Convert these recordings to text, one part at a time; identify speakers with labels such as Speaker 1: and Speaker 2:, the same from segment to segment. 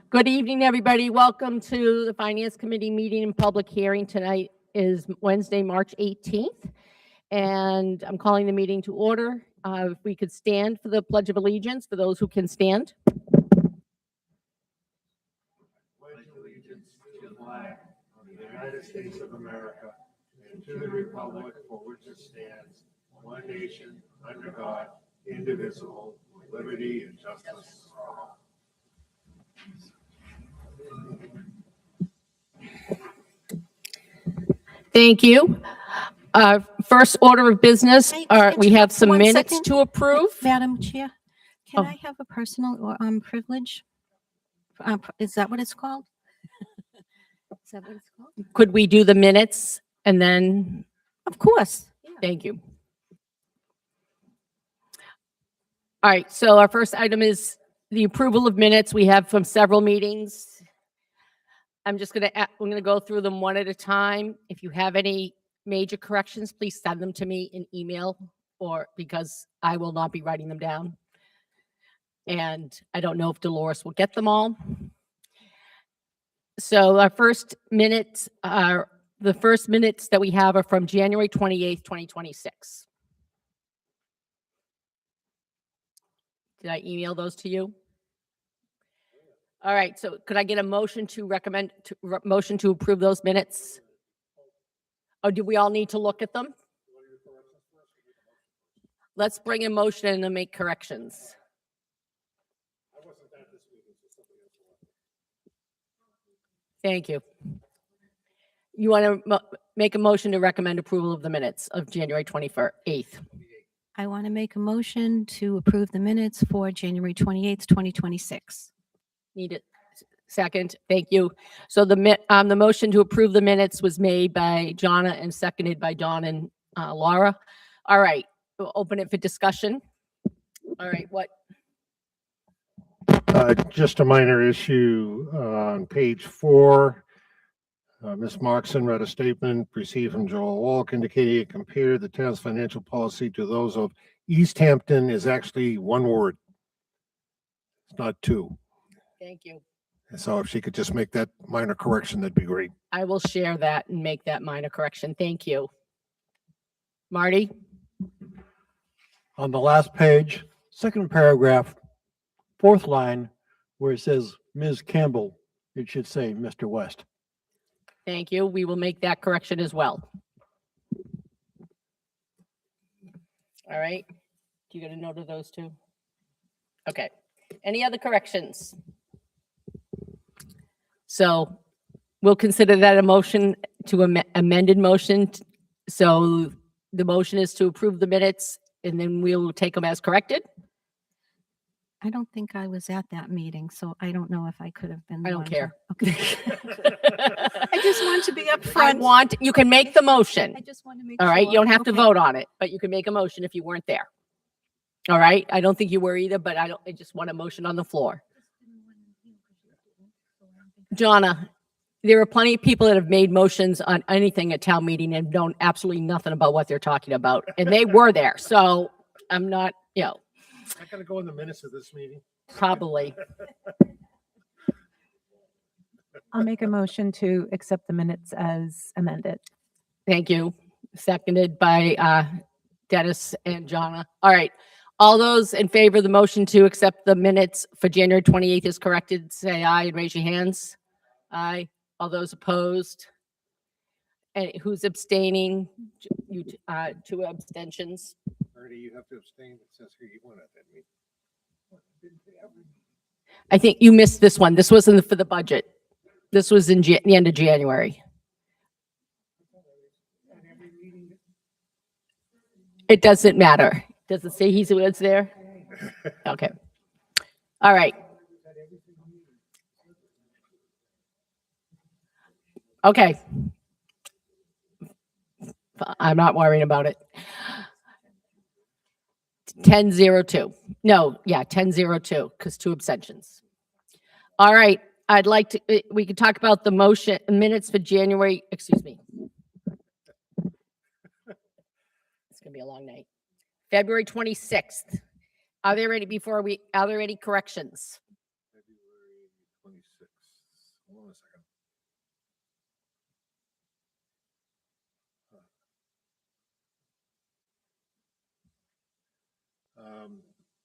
Speaker 1: Good evening, everybody. Welcome to the Finance Committee meeting and public hearing. Tonight is Wednesday, March 18th, and I'm calling the meeting to order. If we could stand for the Pledge of Allegiance, for those who can stand.
Speaker 2: Pledge allegiance to the flag of the United States of America and to the republic for which it stands, one nation, under God, indivisible, with liberty and justice for all.
Speaker 1: Thank you. First order of business, we have some minutes to approve.
Speaker 3: Madam Chair, can
Speaker 1: Oh.
Speaker 3: I have a personal privilege? Is that what it's called? Is that what it's called?
Speaker 1: Could we do the minutes and then,
Speaker 3: Of course.
Speaker 1: thank you. All right, so our first item is the approval of minutes. We have from several meetings. I'm going to go through them one at a time. If you have any major corrections, please send them to me in email, or because I will not be writing them down. And I don't know if Dolores will get them all. So our first minutes are, the first minutes that we have are from January 28th, 2026. Did I email those to you? All right, so could I get a motion to recommend, motion to approve those minutes? Or do we all need to look at them? Let's bring a motion and make corrections. Thank you. You want to make a motion to recommend approval of the minutes of January 8th?
Speaker 3: I want to make a motion to approve the minutes for January 28th, 2026.
Speaker 1: Need it. Second. Thank you. So the motion to approve the minutes was made by Jonna and seconded by Dawn and Laura. All right, we'll open it for discussion. All right, what?
Speaker 2: Just a minor issue on page 4. Ms. Moxon read a statement received from Joel Walk indicating it compared the town's financial policy to those of East Hampton is actually one word. It's not two.
Speaker 1: Thank you.
Speaker 2: And so if she could just make that minor correction, that'd be great.
Speaker 1: I will share that and make that minor correction. Thank you. Marty?
Speaker 4: On the last page, second paragraph, fourth line, where it says Ms. Campbell, it should say Mr. West.
Speaker 1: Thank you. We will make that correction as well. All right. Do you get a note of those two? Okay. Any other corrections? So we'll consider that a motion to amended motion. So the motion is to approve the minutes and then we'll take them as corrected.
Speaker 3: I don't think I was at that meeting, so I don't know if I could have been.
Speaker 1: I don't care.
Speaker 3: Okay. I just want to be upfront.
Speaker 1: You can make the motion.
Speaker 3: I just want to make
Speaker 1: All
Speaker 3: sure.
Speaker 1: right. You don't have to
Speaker 3: Okay.
Speaker 1: vote on it, but you can make a motion if you weren't there. All right. I don't think you were either, but I just want a motion on the floor. Jonna, there are plenty of people that have made motions on anything at town meeting and know absolutely nothing about what they're talking about. And they were there. So I'm not,
Speaker 2: Is that going to go in the minutes of this meeting?
Speaker 1: probably.
Speaker 5: I'll make a motion to accept the minutes as amended.
Speaker 1: Thank you. Seconded by Dennis and Jonna. All right. All those in favor of the motion to accept the minutes for January 28th is corrected, say aye and raise your hands. Aye. All those opposed? And who's abstaining? You, 2 abstentions.
Speaker 2: Ernie, you have to abstain. It says here you weren't at that meeting.
Speaker 1: I think you missed this one. This wasn't for the budget. This was in the end of January. It doesn't matter. Does it say he was there? Okay. All right. Okay. I'm not worrying about it. 10-02. No, yeah, 10-02, because 2 abstentions. All right. I'd like to, we could talk about the motion minutes for January, excuse me. It's going to be a long night. February 26th. Are there any corrections?
Speaker 2: February 26th.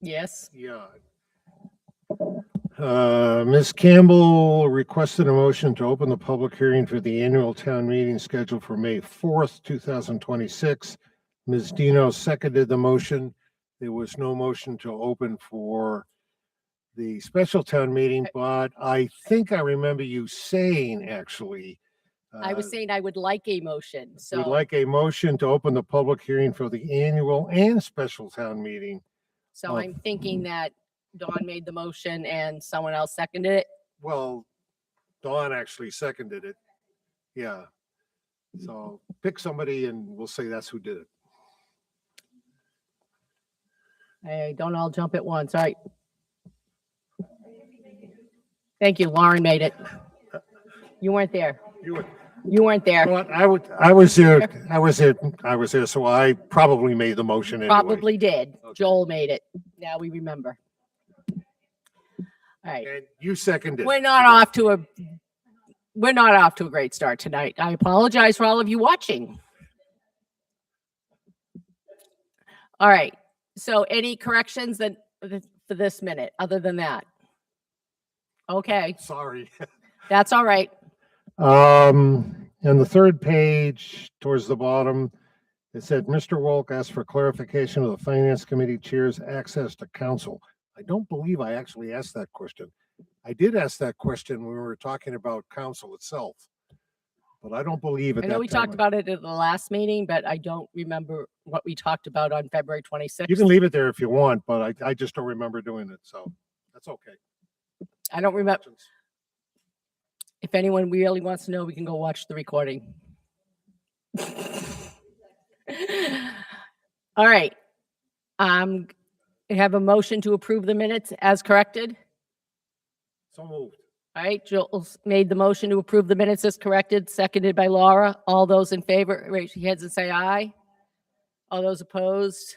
Speaker 1: Yes.
Speaker 2: Yeah. Ms. Campbell requested a motion to open the public hearing for the annual town meeting scheduled for May 4th, 2026. Ms. Dino seconded the motion. There was no motion to open for the special town meeting, but I think I remember you saying, actually,
Speaker 1: I was saying I would like a motion,
Speaker 2: would
Speaker 1: so
Speaker 2: like a motion to open the public hearing for the annual and special town meeting.
Speaker 1: so I'm thinking that Dawn made the motion and someone else seconded it.
Speaker 2: Well, Dawn actually seconded it. Yeah. So pick somebody and we'll say that's who did it.
Speaker 1: Hey, don't all jump at once. All right. Thank you. Lauren made it. You weren't there.
Speaker 2: You were,
Speaker 1: You weren't
Speaker 2: you know
Speaker 1: there.
Speaker 2: what? I was there. So I probably made the motion anyway.
Speaker 1: Probably did.
Speaker 2: Okay.
Speaker 1: Joel made it. Now we remember. All right.
Speaker 2: And you seconded.
Speaker 1: We're not off to a great start tonight. I apologize for all of you watching. All right. So any corrections that for this minute other than that? Okay,
Speaker 2: Sorry.
Speaker 1: that's all right.
Speaker 2: And the third page towards the bottom, it said, Mr. Wolk asked for clarification of the Finance Committee Chair's access to counsel. I don't believe I actually asked that question. I did ask that question when we were talking about council itself, but I don't believe at
Speaker 1: I
Speaker 2: that
Speaker 1: know we
Speaker 2: time
Speaker 1: talked about it at the last meeting, but I don't remember what we talked about on February 26th.
Speaker 2: You can leave it there if you want, but I just don't remember doing it, so that's okay.
Speaker 1: I don't remember. If anyone really wants to know, we can go watch the recording. All right. I have a motion to approve the minutes as corrected.
Speaker 2: So moved.
Speaker 1: All right, Joel's made the motion to approve the minutes as corrected, seconded by Laura. All those in favor, raise your hands and say aye. All those opposed?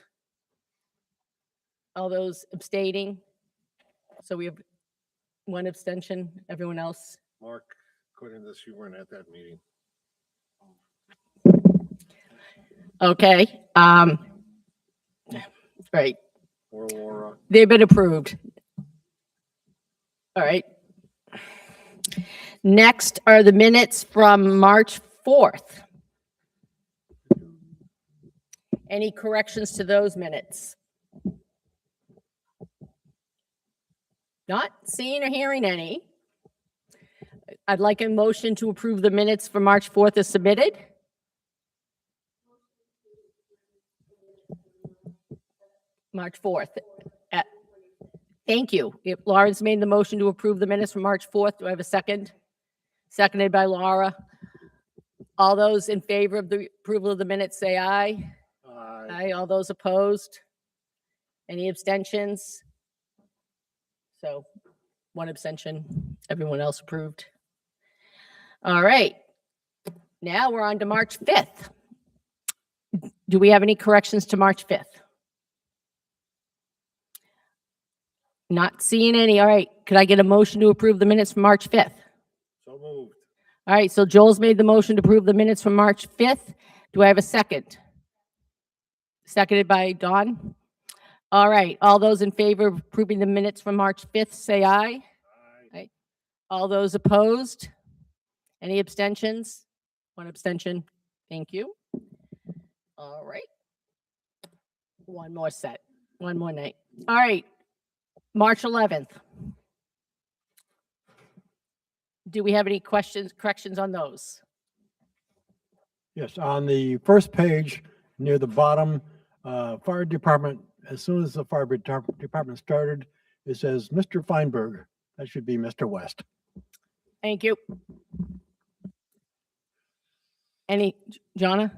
Speaker 1: All those abstaining? So we have one abstention, everyone else?
Speaker 2: Mark, according to this, you weren't at that meeting.
Speaker 1: Okay, right,
Speaker 2: Or Laura.
Speaker 1: they've been approved. All right. Next are the minutes from March 4th. Any corrections to those minutes? Not seeing or hearing any. I'd like a motion to approve the minutes for March 4th as submitted. March 4th. Thank you. If Lawrence made the motion to approve the minutes from March 4th, do I have a second? Seconded by Laura. All those in favor of the approval of the minutes, say aye. Aye. All those opposed? Any abstentions? So one abstention, everyone else approved. All right. Now we're on to March 5th. Do we have any corrections to March 5th? Not seeing any. All right. Could I get a motion to approve the minutes from March 5th?
Speaker 2: So moved.
Speaker 1: All right. So Joel's made the motion to approve the minutes from March 5th. Do I have a second? Seconded by Dawn. All right. All those in favor of approving the minutes from March 5th, say aye. Aye. All those opposed? Any abstentions? One abstention. Thank you. All right. One more set. One more night. All right. March 11th. Do we have any questions, corrections on those?
Speaker 4: Yes, on the first page, near the bottom, fire department, as soon as the fire department started, it says Mr. Feinberg. That should be Mr. West.
Speaker 1: Thank you. Any, Jonna?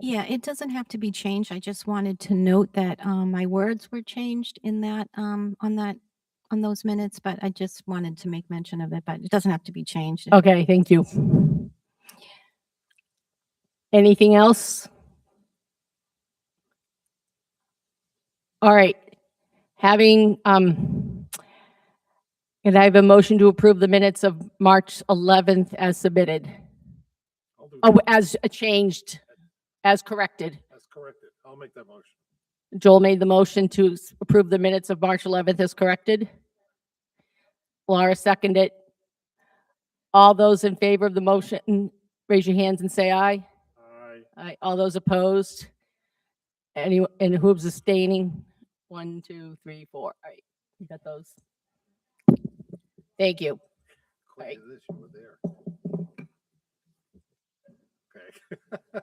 Speaker 3: Yeah, it doesn't have to be changed. I just wanted to note that my words were changed in that on those minutes, but I just wanted to make mention of it, but it doesn't have to be changed.
Speaker 1: Okay, thank you. Anything else? All right. Having, and I have a motion to approve the minutes of March 11th as submitted.
Speaker 2: I'll do
Speaker 1: Oh,
Speaker 2: that.
Speaker 1: as changed, as corrected.
Speaker 2: That's corrected. I'll make that motion.
Speaker 1: Joel made the motion to approve the minutes of March 11th as corrected. Laura seconded. All those in favor of the motion, raise your hands and say aye.
Speaker 2: Aye.
Speaker 1: Aye. All those opposed? And who's abstaining? 1, 2, 3, 4. All right, you got those. Thank you.
Speaker 2: According to this, you were there. Okay.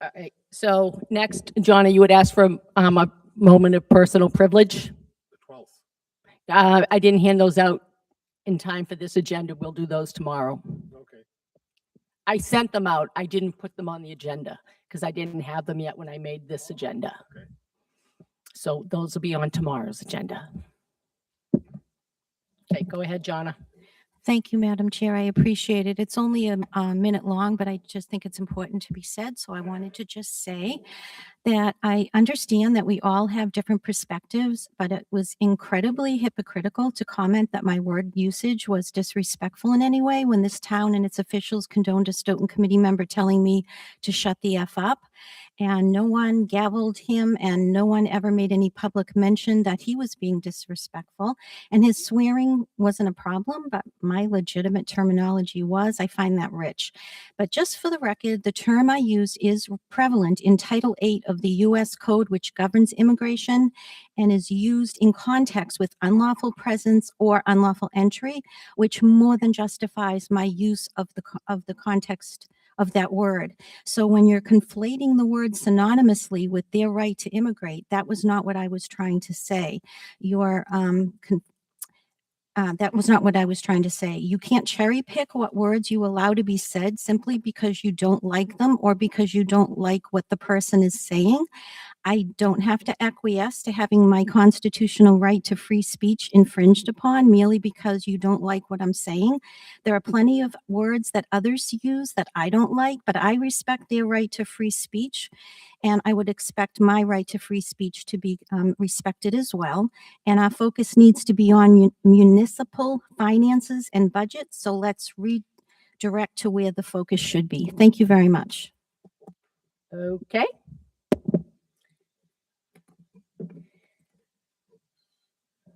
Speaker 1: All right, so next, Johnny, you would ask for a moment of personal privilege.
Speaker 2: The 12th.
Speaker 1: I didn't hand those out in time for this agenda. We'll do those tomorrow.
Speaker 2: Okay.
Speaker 1: I sent them out. I didn't put them on the agenda because I didn't have them yet when I made this agenda.
Speaker 2: Okay.
Speaker 1: So those will be on tomorrow's agenda. Okay, go ahead, Jonna.
Speaker 3: Thank you, Madam Chair. I appreciate it. It's only a minute long, but I just think it's important to be said. So I wanted to just say that I understand that we all have different perspectives, but it was incredibly hypocritical to comment that my word usage was disrespectful in any way when this town and its officials condoned a Stoughton committee member telling me to shut the F up. And no one gavelled him, and no one ever made any public mention that he was being disrespectful. And his swearing wasn't a problem, but my legitimate terminology was. I find that rich. But just for the record, the term I use is prevalent in Title 8 of the U.S. Code, which governs immigration and is used in context with unlawful presence or unlawful entry, which more than justifies my use of the context of that word. So when you're conflating the word synonymously with their right to immigrate, that was not what I was trying to say. That was not what I was trying to say. You can't cherry pick what words you allow to be said simply because you don't like them or because you don't like what the person is saying. I don't have to acquiesce to having my constitutional right to free speech infringed upon merely because you don't like what I'm saying. There are plenty of words that others use that I don't like, but I respect their right to free speech. And I would expect my right to free speech to be respected as well. And our focus needs to be on municipal finances and budgets. So let's redirect to where the focus should be. Thank you very much.
Speaker 1: Okay.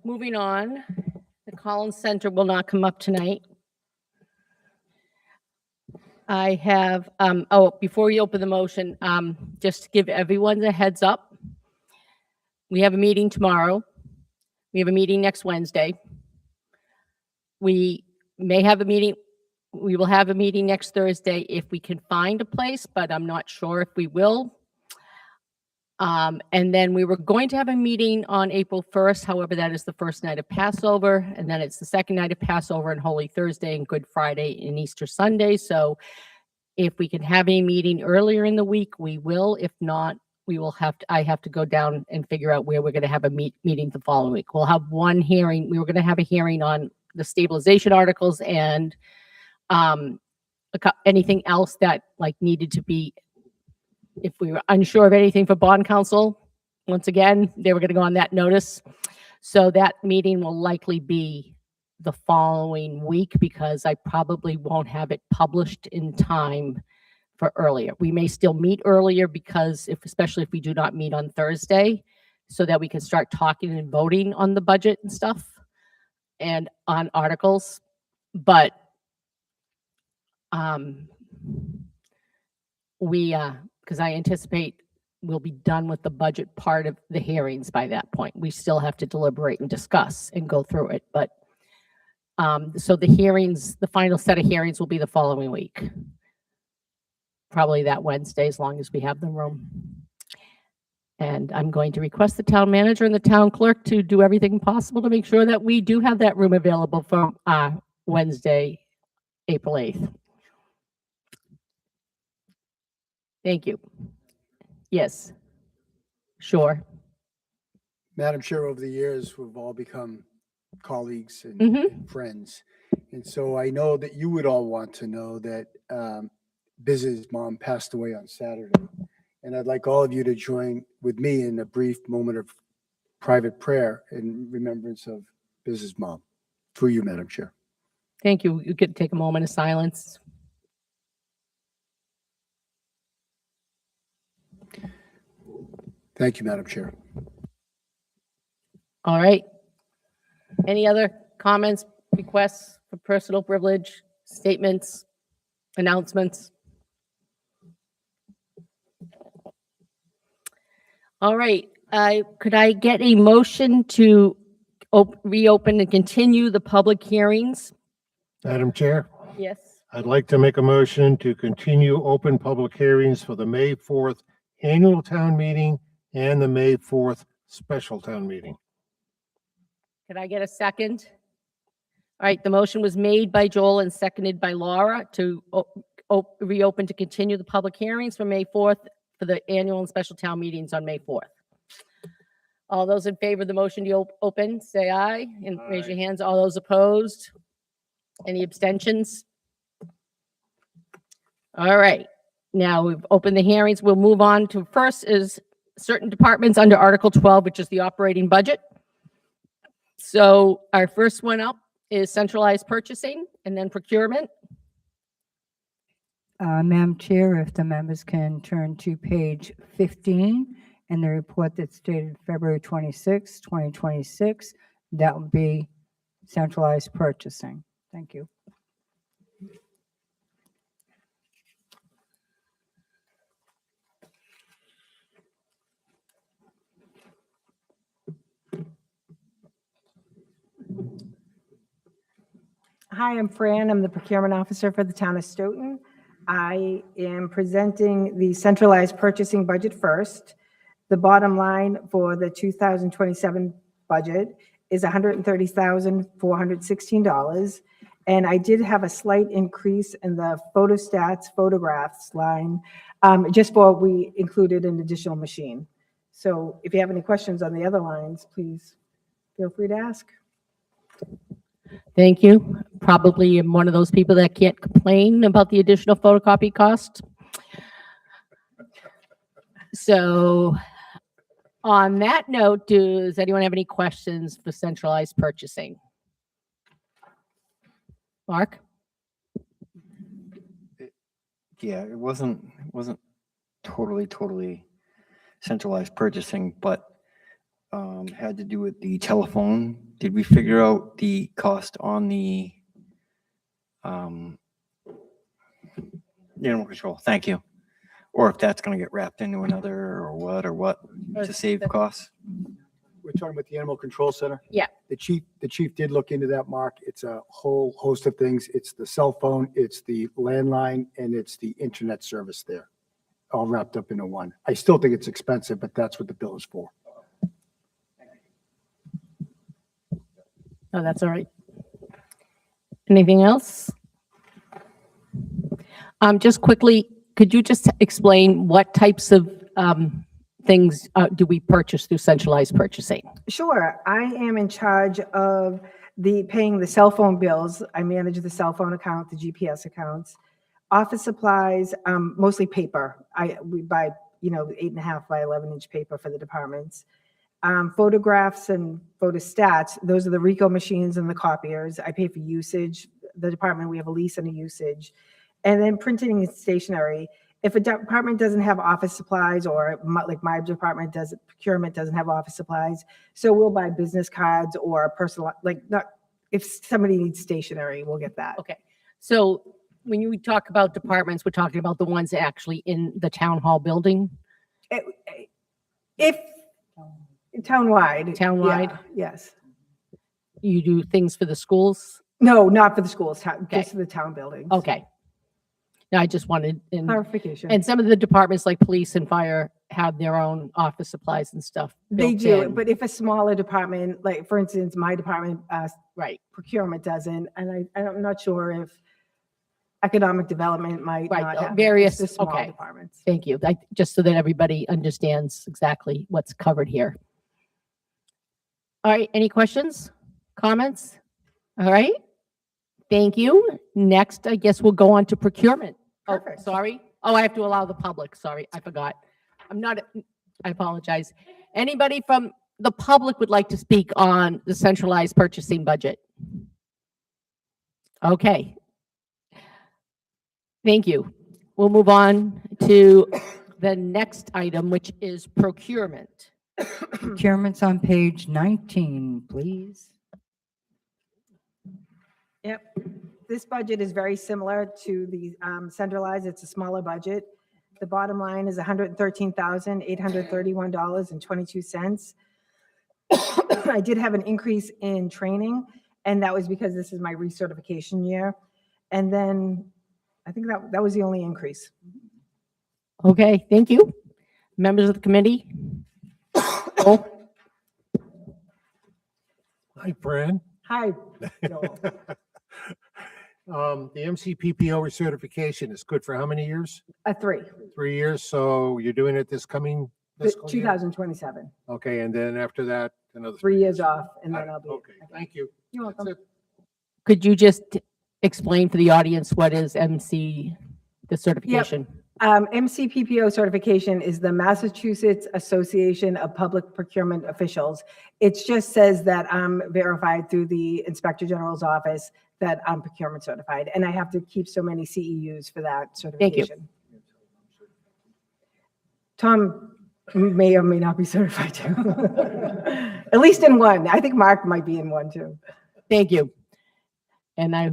Speaker 1: Moving on, the Collins Center will not come up tonight. I have, before you open the motion, just to give everyone a heads up, we have a meeting tomorrow. We have a meeting next Wednesday. We may have a meeting, we will have a meeting next Thursday if we can find a place, but I'm not sure if we will. And then we were going to have a meeting on April 1st. However, that is the first night of Passover. And then it's the second night of Passover and Holy Thursday and Good Friday and Easter Sunday. So if we can have a meeting earlier in the week, we will. If not, we will have to, I have to go down and figure out where we're going to have a meeting the following week. We'll have one hearing. We were going to have a hearing on the stabilization articles and anything else that like needed to be, if we were unsure of anything for bond counsel, once again, they were going to go on that notice. So that meeting will likely be the following week because I probably won't have it published in time for earlier. We may still meet earlier because especially if we do not meet on Thursday, so that we can start talking and voting on the budget and stuff and on articles. But because I anticipate we'll be done with the budget part of the hearings by that point. We still have to deliberate and discuss and go through it. But so the hearings, the final set of hearings will be the following week. Probably that Wednesday, as long as we have the room. And I'm going to request the town manager and the town clerk to do everything possible to make sure that we do have that room available for Wednesday, April 8th. Thank you. Yes. Sure.
Speaker 6: Madam Chair, over the years, we've all become colleagues and,
Speaker 1: Mhm.
Speaker 6: and friends. And so I know that you would all want to know that Biz's mom passed away on Saturday. And I'd like all of you to join with me in a brief moment of private prayer in remembrance of Business Mom. Through you, Madam Chair.
Speaker 1: Thank you. You could take a moment of silence.
Speaker 6: Thank you, Madam Chair.
Speaker 1: All right. Any other comments, requests for personal privilege, statements, announcements? All right. Could I get a motion to reopen and continue the public hearings?
Speaker 2: Madam Chair,
Speaker 1: Yes.
Speaker 2: I'd like to make a motion to continue open public hearings for the May 4th annual town meeting and the May 4th special town meeting.
Speaker 1: Could I get a second? All right, the motion was made by Joel and seconded by Laura to reopen to continue the public hearings for May 4th for the annual and special town meetings on May 4th. All those in favor of the motion to open, say aye and raise your hands. All those opposed? Any abstentions? All right, now we've opened the hearings. We'll move on to first is certain departments under Article 12, which is the operating budget. So our first one up is centralized purchasing and then procurement.
Speaker 7: Madam Chair, if the members can turn to page 15 in the report that's dated February 26, 2026, that would be centralized purchasing. Thank you.
Speaker 5: Hi, I'm Fran. I'm the procurement officer for the town of Stoughton. I am presenting the centralized purchasing budget first. The bottom line for the 2027 budget is $130,416. And I did have a slight increase in the photographs line, just for we included an additional machine. So if you have any questions on the other lines, please feel free to ask.
Speaker 1: Thank you. Probably am one of those people that can't complain about the additional photocopy cost. So on that note, does anyone have any questions for centralized purchasing? Mark?
Speaker 8: Yeah, it wasn't totally centralized purchasing, but had to do with the telephone. Did we figure out the cost on the animal control? Thank you. Or if that's going to get wrapped into another or what to save costs?
Speaker 6: We're talking about the Animal Control Center?
Speaker 1: Yeah.
Speaker 6: The chief did look into that, Mark. It's a whole host of things. It's the cell phone, it's the landline, and it's the internet service there, all wrapped up into one. I still think it's expensive, but that's what the bill is for.
Speaker 1: Oh, that's all right. Anything else? Just quickly, could you just explain what types of things do we purchase through centralized purchasing?
Speaker 5: Sure. I am in charge of paying the cell phone bills. I manage the cell phone account, the GPS accounts, office supplies, mostly paper. We buy, 8.5 by 11-inch paper for the departments. Photographs and photostats, those are the Ricoh machines and the copiers. I pay for usage. The department, we have a lease and a usage. And then printing and stationery. If a department doesn't have office supplies, or like my department does, procurement doesn't have office supplies, so we'll buy business cards or personal, if somebody needs stationery, we'll get that.
Speaker 1: Okay, so when you talk about departments, we're talking about the ones actually in the town hall building?
Speaker 5: If townwide.
Speaker 1: Townwide?
Speaker 5: Yeah, yes.
Speaker 1: You do things for the schools?
Speaker 5: No, not for the schools,
Speaker 1: Okay.
Speaker 5: just for the town buildings.
Speaker 1: Okay. No, I just wanted,
Speaker 5: Clarification.
Speaker 1: and some of the departments like police and fire have their own office supplies and stuff.
Speaker 5: They
Speaker 1: built
Speaker 5: do,
Speaker 1: in.
Speaker 5: but if a smaller department, like for instance, my department,
Speaker 1: Right,
Speaker 5: procurement doesn't, and I'm not sure if economic development might
Speaker 1: Right,
Speaker 5: not have.
Speaker 1: various-
Speaker 5: It's the small
Speaker 1: okay.
Speaker 5: departments.
Speaker 1: thank you. Just so that everybody understands exactly what's covered here. All right, any questions, comments? All right, thank you. Next, I guess we'll go on to procurement. Oh,
Speaker 5: Perfect.
Speaker 1: sorry. Oh, I have to allow the public. Sorry, I forgot. I apologize. Anybody from the public would like to speak on the centralized purchasing budget? Okay. Thank you. We'll move on to the next item, which is procurement.
Speaker 7: Procurement's on page 19, please.
Speaker 5: Yep. This budget is very similar to the centralized. It's a smaller budget. The bottom line is $113,831.22. I did have an increase in training, and that was because this is my recertification year. And then I think that was the only increase.
Speaker 1: Okay, thank you. Members of the committee? Oh,
Speaker 2: Hi, Fran.
Speaker 5: Hi. Joel.
Speaker 2: The MCPPO recertification is good for how many years?
Speaker 5: 3,
Speaker 2: 3 years, so you're doing it this coming fiscal year?
Speaker 5: 2027.
Speaker 2: Okay, and then after that, another
Speaker 5: 3 years off, and then I'll be.
Speaker 2: Okay, thank you.
Speaker 5: You're
Speaker 2: That's
Speaker 5: welcome.
Speaker 2: it.
Speaker 1: could you just explain for the audience what is MC, the certification?
Speaker 5: MCPPO certification is the Massachusetts Association of Public Procurement Officials. It just says that I'm verified through the Inspector General's office that I'm procurement certified, and I have to keep so many CEUs for that
Speaker 1: Thank you.
Speaker 5: certification. Tom may or may not be certified too. At least in one. I think Mark might be in one too.
Speaker 1: Thank you. And I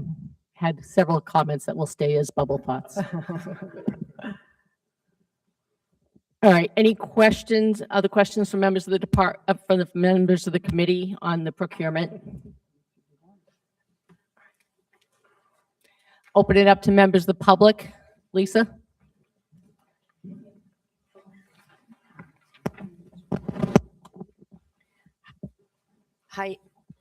Speaker 1: had several comments that will stay as bubble thoughts. All right, any questions, other questions from members of the from the members of the committee on the procurement? Open it up to members of the public. Lisa?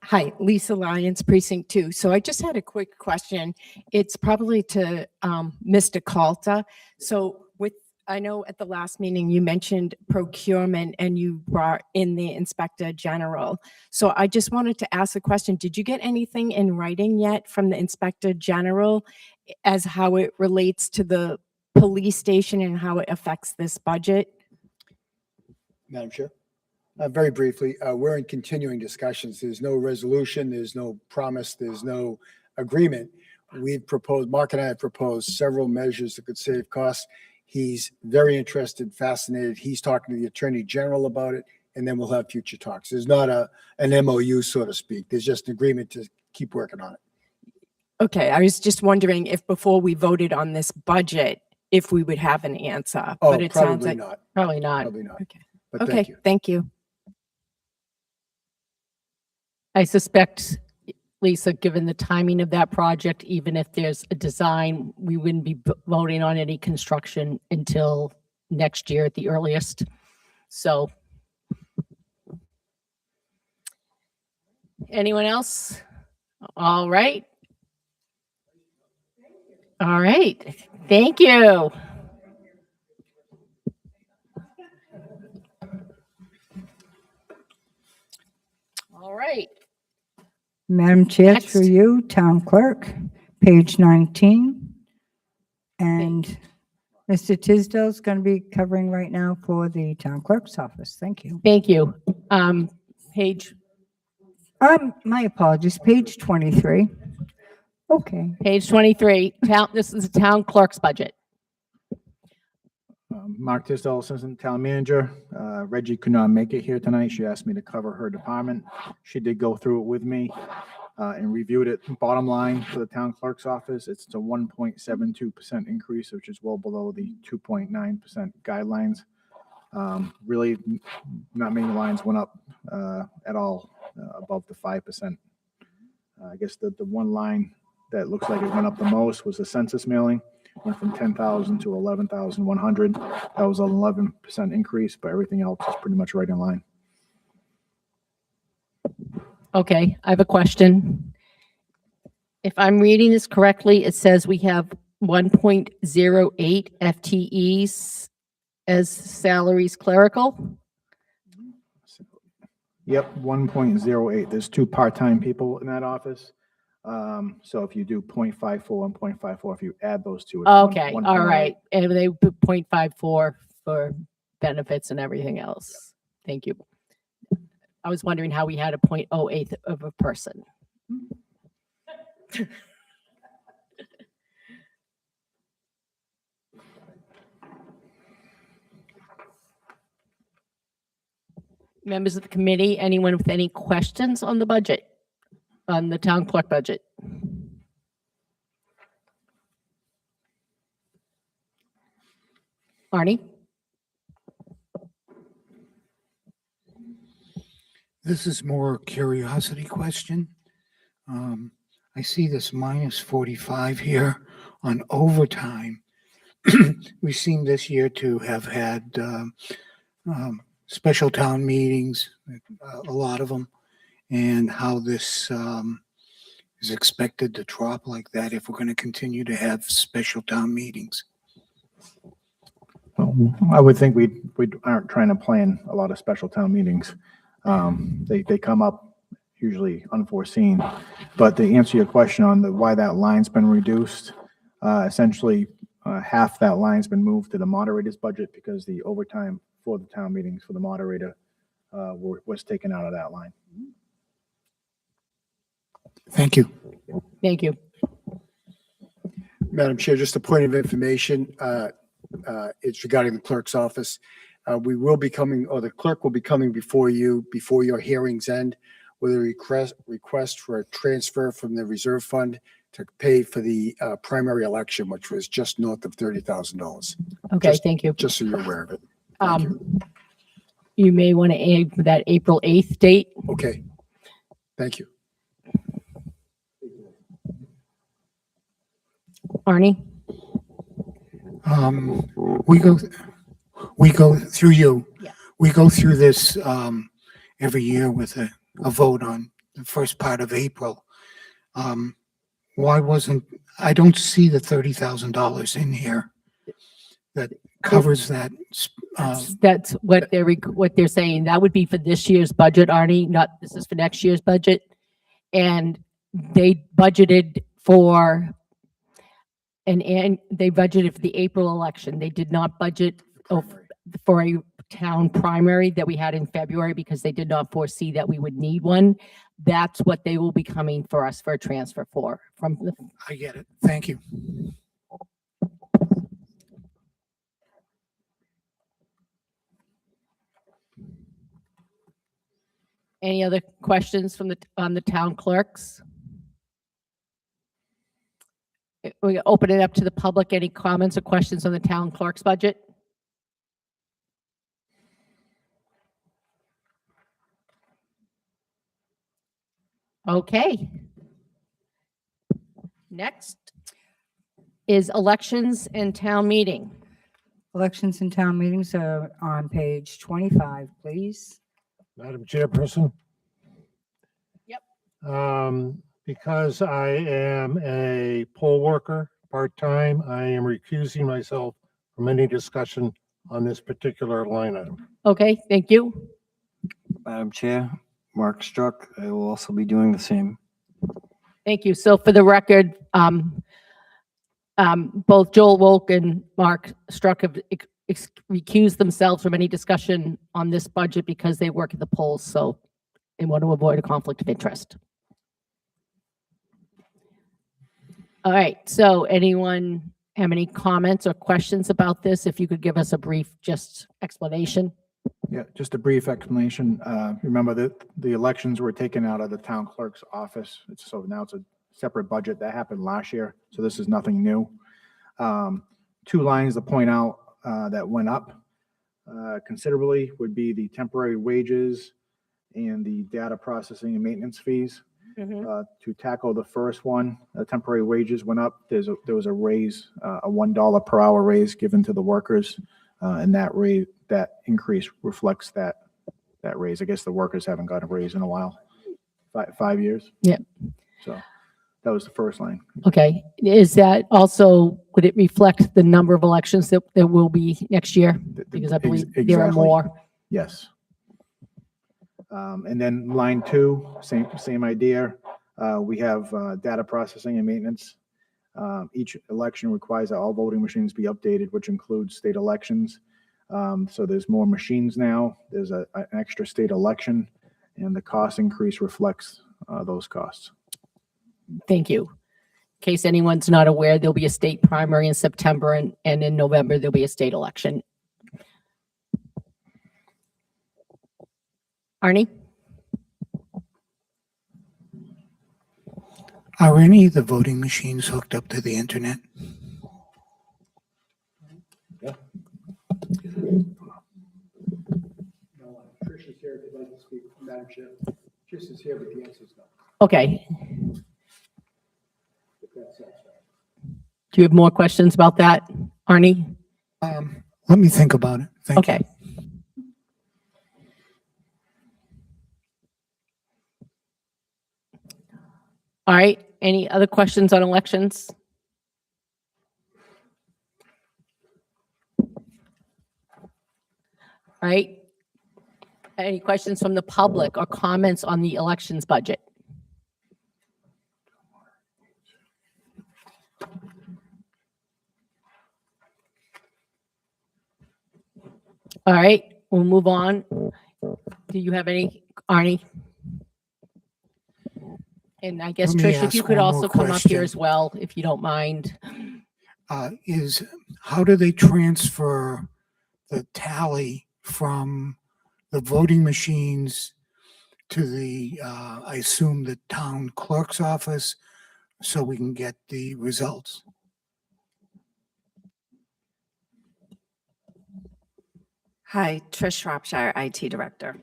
Speaker 9: Hi, Lisa Lyons, Precinct 2. So I just had a quick question. It's probably to Mr. Calta. So I know at the last meeting you mentioned procurement and you brought in the Inspector General. So I just wanted to ask a question. Did you get anything in writing yet from the Inspector General as how it relates to the police station and how it affects this budget?
Speaker 6: Madam Chair? Very briefly, we're in continuing discussions. There's no resolution, there's no promise, there's no agreement. Mark and I have proposed several measures that could save costs. He's very interested, fascinated. He's talking to the Attorney General about it, and then we'll have future talks. There's not an MOU, so to speak. There's just an agreement to keep working on it.
Speaker 9: Okay, I was just wondering if before we voted on this budget, if we would have an answer.
Speaker 6: Oh,
Speaker 9: But it sounds
Speaker 6: probably
Speaker 9: like,
Speaker 6: not.
Speaker 1: Probably not.
Speaker 6: Probably not.
Speaker 9: okay.
Speaker 6: But
Speaker 9: Okay,
Speaker 6: thank you.
Speaker 9: thank you.
Speaker 1: I suspect, Lisa, given the timing of that project, even if there's a design, we wouldn't be voting on any construction until next year at the earliest. So. Anyone else? All right. All right. Thank you. All right.
Speaker 7: Madam Chair,
Speaker 1: Next.
Speaker 7: through you, Town Clerk, page 19. And Mr. Tisdale's going to be covering right now for the Town Clerk's office. Thank you.
Speaker 1: Thank you. Page
Speaker 7: My apologies, page 23. Okay.
Speaker 1: 23, this is the town clerk's budget.
Speaker 10: Mark Tisdale, Assistant Town Manager. Reggie could not make it here tonight. She asked me to cover her department. She did go through it with me and reviewed it. Bottom line for the town clerk's office, it's a 1.72% increase, which is well below the 2.9% guidelines. Really, not many lines went up at all above the 5%. I guess the one line that looks like it went up the most was the census mailing. Went from 10,000 to 11,100. That was an 11% increase, but everything else is pretty much right in line.
Speaker 1: Okay, I have a question. If I'm reading this correctly, it says we have 1.08 FTEs as salaries clerical.
Speaker 10: Yep, 1.08. There's 2 part-time people in that office. So if you do 0.54 and 0.54, if you add those two, it's
Speaker 1: Okay,
Speaker 10: 1.08.
Speaker 1: all right. And they put 0.54 for benefits and everything else. Thank you. I was wondering how we had a 0.08 of a person. Members of the committee, anyone with any questions on the budget, on the town clerk budget? Arnie?
Speaker 11: This is more a curiosity question. I see this minus 45 here on overtime. We seem this year to have had special town meetings, a lot of them, and how this is expected to drop like that if we're going to continue to have special town meetings.
Speaker 10: Well, I would think we aren't trying to plan a lot of special town meetings. They come up usually unforeseen. But to answer your question on why that line's been reduced, essentially half that line's been moved to the moderator's budget because the overtime for the town meetings for the moderator was taken out of that line.
Speaker 11: Thank you.
Speaker 1: Thank you.
Speaker 6: Madam Chair, just a point of information. It's regarding the clerk's office. We will be coming, or the clerk will be coming before you, before your hearings end, with a request for a transfer from the reserve fund to pay for the primary election, which was just north of $30,000.
Speaker 1: Okay, thank you.
Speaker 6: Just so you're aware of it. Thank you.
Speaker 1: You may want to add that April 8th date.
Speaker 6: Okay. Thank you.
Speaker 1: Arnie?
Speaker 11: We go through you.
Speaker 1: Yeah.
Speaker 11: We go through this every year with a vote on the first part of April. Why wasn't, I don't see the $30,000 in here that covers that.
Speaker 1: That's what they're saying. That would be for this year's budget, Arnie, not, this is for next year's budget. And they budgeted for and they budgeted for the April election. They did not budget for a town primary that we had in February because they did not foresee that we would need one. That's what they will be coming for us for a transfer for. From the,
Speaker 11: I get it. Thank you.
Speaker 1: any other questions from on the town clerks? We open it up to the public. Any comments or questions on the town clerk's budget? Okay. Next is elections and town meeting.
Speaker 7: Elections and town meetings are on page 25, please.
Speaker 2: Madam Chairperson?
Speaker 1: Yep.
Speaker 2: Because I am a poll worker, part-time, I am recusing myself from any discussion on this particular line item.
Speaker 1: Okay, thank you.
Speaker 8: Madam Chair, Mark Struck, I will also be doing the same.
Speaker 1: Thank you. So for the record, both Joel Wolk and Mark Struck have recused themselves from any discussion on this budget because they work at the polls, so they want to avoid a conflict of interest. All right, so anyone have any comments or questions about this? If you could give us a brief just explanation.
Speaker 10: Yeah, just a brief explanation. Remember that the elections were taken out of the town clerk's office. So now it's a separate budget. That happened last year, so this is nothing new. Two lines to point out that went up considerably would be the temporary wages and the data processing and maintenance fees. To tackle the first one, the temporary wages went up. There was a raise, a $1 per hour raise given to the workers, and that increase reflects that raise. I guess the workers haven't got a raise in a while, 5 years.
Speaker 1: Yeah.
Speaker 10: So that was the first line.
Speaker 1: Okay, is that also, would it reflect the number of elections that there will be next year? Because I believe there are
Speaker 10: Exactly.
Speaker 1: more.
Speaker 10: Yes. And then line 2, same idea. We have data processing and maintenance. Each election requires that all voting machines be updated, which includes state elections. So there's more machines now. There's an extra state election, and the cost increase reflects those costs.
Speaker 1: Thank you. In case anyone's not aware, there'll be a state primary in September and in November, there'll be a state election. Arnie?
Speaker 11: Are any of the voting machines hooked up to the internet?
Speaker 4: Trish is here if you'd like to speak, Madam Chair. Trish is here, but the answer's no.
Speaker 1: Okay.
Speaker 4: if that's satisfactory.
Speaker 1: Do you have more questions about that, Arnie?
Speaker 11: Let me think about it. Thank you.
Speaker 1: Okay. All right. Any other questions on elections? All right. Any questions from the public or comments on the elections budget? All right, we'll move on. Do you have any, Arnie? And I guess
Speaker 11: Let me
Speaker 1: Trish, if you
Speaker 11: ask
Speaker 1: could
Speaker 11: one more
Speaker 1: also come up here
Speaker 11: question.
Speaker 1: as well, if you don't mind.
Speaker 11: Is how do they transfer the tally from the voting machines to the, I assume, the town clerk's office so we can get the results?
Speaker 12: Hi, Trish Shropshire, IT Director.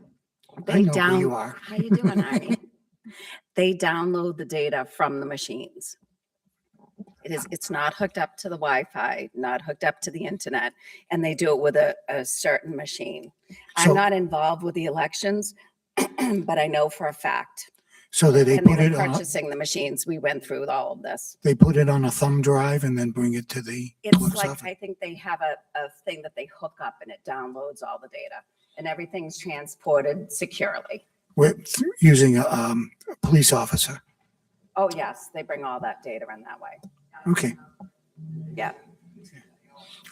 Speaker 11: I know who you are.
Speaker 12: How you doing, Arnie? They download the data from the machines. It's not hooked up to the Wi-Fi, not hooked up to the internet, and they do it with a certain machine.
Speaker 11: So-
Speaker 12: I'm not involved with the elections, but I know for a fact.
Speaker 11: So that they
Speaker 12: And they
Speaker 11: put
Speaker 12: were
Speaker 11: it on,
Speaker 12: purchasing the machines. We went through all of this.
Speaker 11: they put it on a thumb drive and then bring it to the
Speaker 12: It's
Speaker 11: clerk's
Speaker 12: like,
Speaker 11: office?
Speaker 12: I think they have a thing that they hook up and it downloads all the data and everything's transported securely.
Speaker 11: We're using a police officer.
Speaker 12: Oh, yes, they bring all that data in that way.
Speaker 11: Okay,
Speaker 12: Yeah,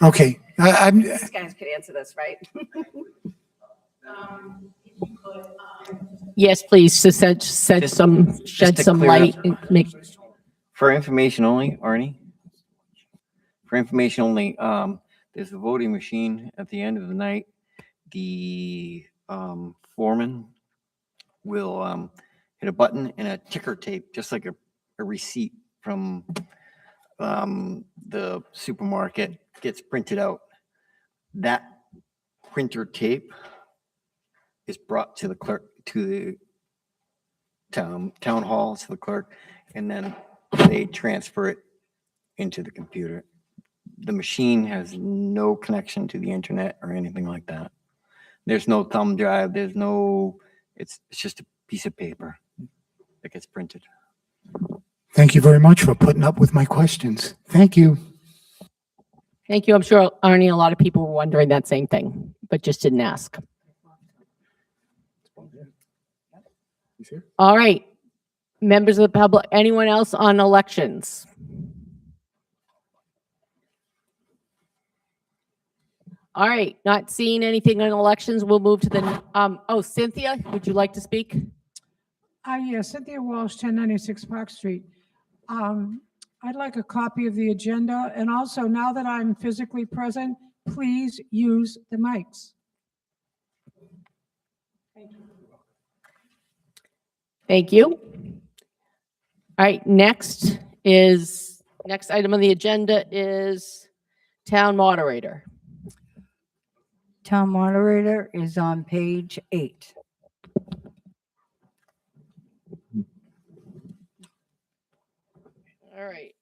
Speaker 11: okay. I'm,
Speaker 12: these guys could answer this, right?
Speaker 1: Yes, please, to shed
Speaker 8: Just-
Speaker 1: some
Speaker 8: just to clear
Speaker 1: light.
Speaker 8: up-
Speaker 1: And make,
Speaker 8: For information only, Arnie? For information only, there's a voting machine at the end of the night. The foreman will hit a button and a ticker tape, just like a receipt from the supermarket gets printed out. That printer tape is brought to the clerk, to the town hall, to the clerk, and then they transfer it into the computer. The machine has no connection to the internet or anything like that. There's no thumb drive, there's no, it's just a piece of paper that gets printed.
Speaker 11: thank you very much for putting up with my questions. Thank you.
Speaker 1: thank you. I'm sure, Arnie, a lot of people were wondering that same thing, but just didn't ask.
Speaker 4: He's here.
Speaker 1: All right. Members of the public, anyone else on elections? All right, not seeing anything on elections, we'll move to the, oh, Cynthia, would you like to speak?
Speaker 13: Yes, Cynthia Walsh, 1096 Park Street. I'd like a copy of the agenda, and also, now that I'm physically present, please use the mics.
Speaker 1: Thank you. All right, next item on the agenda is town moderator.
Speaker 7: Town moderator is on page 8.
Speaker 1: All right.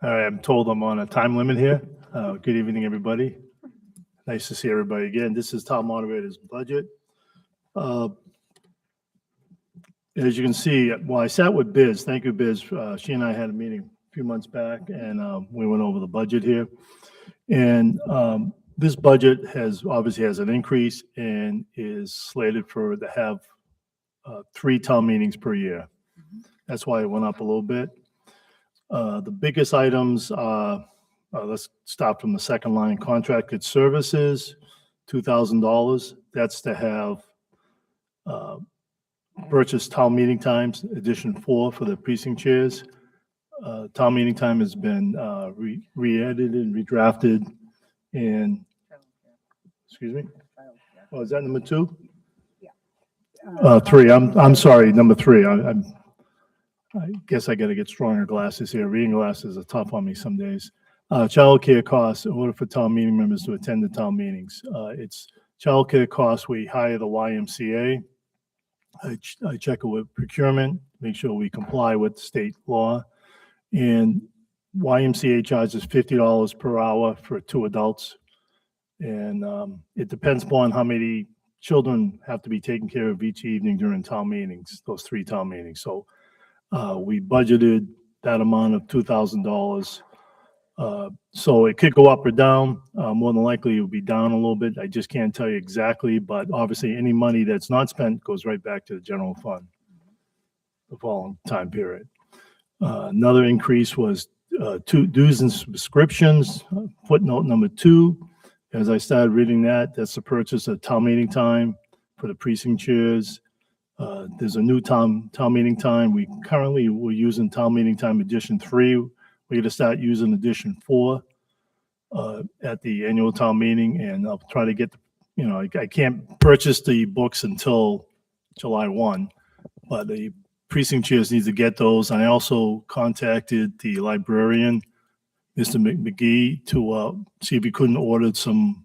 Speaker 14: I'm told I'm on a time limit here. Good evening, everybody. Nice to see everybody again. This is town moderator's budget. As you can see, well, I sat with Biz. Thank you, Biz. She and I had a meeting a few months back, and we went over the budget here. And this budget obviously has an increase and is slated to have 3 town meetings per year. That's why it went up a little bit. The biggest items are let's start from the second line, contracted services, $2,000. That's to have purchase town meeting times, edition 4 for the precinct chairs. Town meeting time has been re-edited and redrafted, and, excuse me? Oh, is that number 2? 3, I'm sorry, number 3. I guess I gotta get stronger glasses here. Reading glasses are tough on me some days. Childcare costs, in order for town meeting members to attend the town meetings. It's childcare costs, we hire the YMCA. I check it with procurement, make sure we comply with state law. And YMCA charges $50 per hour for 2 adults. And it depends upon how many children have to be taken care of each evening during town meetings, those 3 town meetings. So we budgeted that amount of $2,000. So it could go up or down. More than likely, it will be down a little bit. I just can't tell you exactly, but obviously any money that's not spent goes right back to the general fund the following time period. Another increase was dues and subscriptions, footnote number 2. As I started reading that, that's the purchase of town meeting time for the precinct chairs. There's a new town meeting time. We're using town meeting time edition 3. We're going to start using edition 4 at the annual town meeting, and I'll try to get, I can't purchase the books until July 1, but the precinct chairs need to get those. And I also contacted the librarian, Mr. McGee, to see if he couldn't order some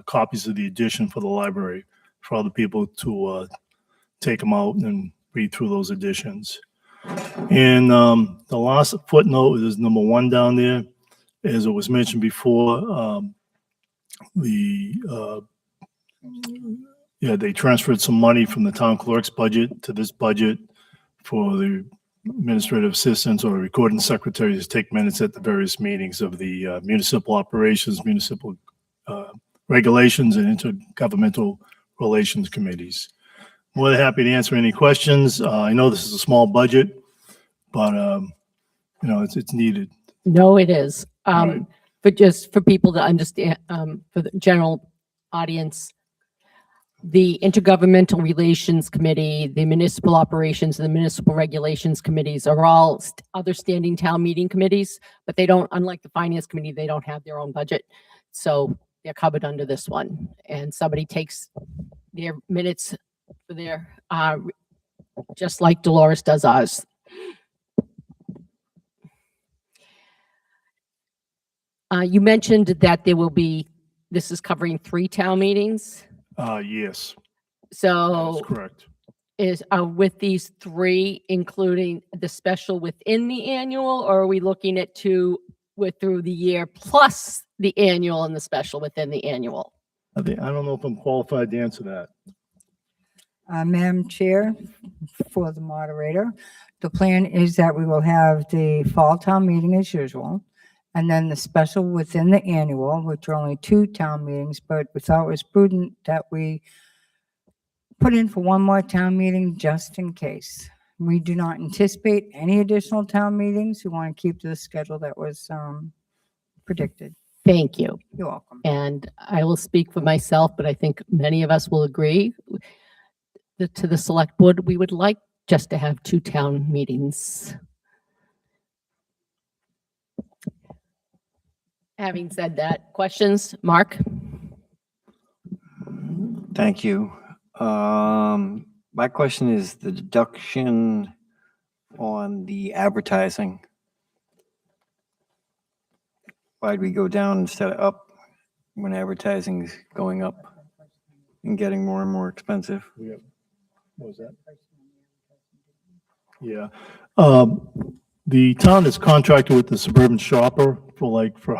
Speaker 14: copies of the edition for the library for other people to take them out and read through those editions. And the last footnote is number 1 down there. As it was mentioned before, they transferred some money from the town clerk's budget to this budget for the administrative assistants or recording secretaries to take minutes at the various meetings of the municipal operations, municipal regulations, and intergovernmental relations committees. More than happy to answer any questions. I know this is a small budget, but it's needed.
Speaker 1: No, it is.
Speaker 14: Right.
Speaker 1: But just for people to understand, for the general audience, the Intergovernmental Relations Committee, the Municipal Operations, and the Municipal Regulations Committees are all other standing town meeting committees, but they don't, unlike the Finance Committee, they don't have their own budget. So they're covered under this one. And somebody takes their minutes for their, just like Dolores does ours. You mentioned that there will be, this is covering 3 town meetings.
Speaker 14: Yes,
Speaker 1: So
Speaker 14: that's correct.
Speaker 1: is, with these 3, including the special within the annual, or are we looking at 2 through the year plus the annual and the special within the annual?
Speaker 14: I don't know if I'm qualified to answer that.
Speaker 7: Madam Chair, for the moderator, the plan is that we will have the fall town meeting as usual, and then the special within the annual, which are only 2 town meetings, but we thought it was prudent that we put in for 1 more town meeting just in case. We do not anticipate any additional town meetings. We want to keep to the schedule that was predicted.
Speaker 1: Thank you.
Speaker 7: You're welcome.
Speaker 1: And I will speak for myself, but I think many of us will agree that to the select board, we would like just to have 2 town meetings. Having said that, questions? Mark?
Speaker 8: Thank you. My question is the deduction on the advertising. Why'd we go down instead of up when advertising is going up and getting more and more expensive?
Speaker 14: What was that? Yeah. The town is contracted with the Suburban Shopper for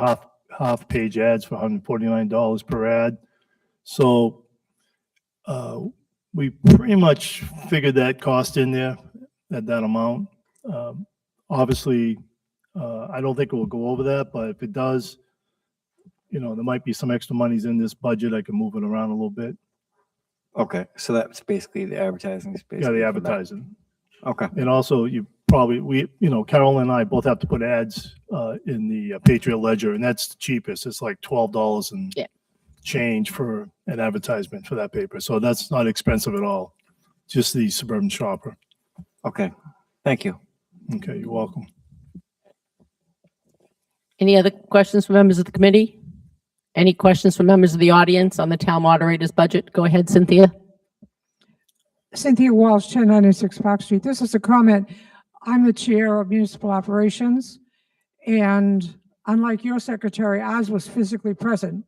Speaker 14: half page ads for $149 per ad. So we pretty much figured that cost in there at that amount. Obviously, I don't think it will go over that, but if it does, there might be some extra monies in this budget. I can move it around a little bit.
Speaker 8: Okay, so that's basically the advertising space.
Speaker 14: Yeah, the advertising.
Speaker 8: Okay.
Speaker 14: And also, probably, Carol and I both have to put ads in the Patriot Ledger, and that's the cheapest. It's like $12 and
Speaker 1: Yeah.
Speaker 14: change for an advertisement for that paper. So that's not expensive at all. Just the Suburban Shopper.
Speaker 8: Okay, thank you.
Speaker 14: Okay, you're welcome.
Speaker 1: Any other questions from members of the committee? Any questions from members of the audience on the town moderator's budget? Go ahead, Cynthia.
Speaker 13: Cynthia Walsh, 1096 Park Street. This is a comment. I'm the chair of municipal operations, and unlike your secretary, ours was physically present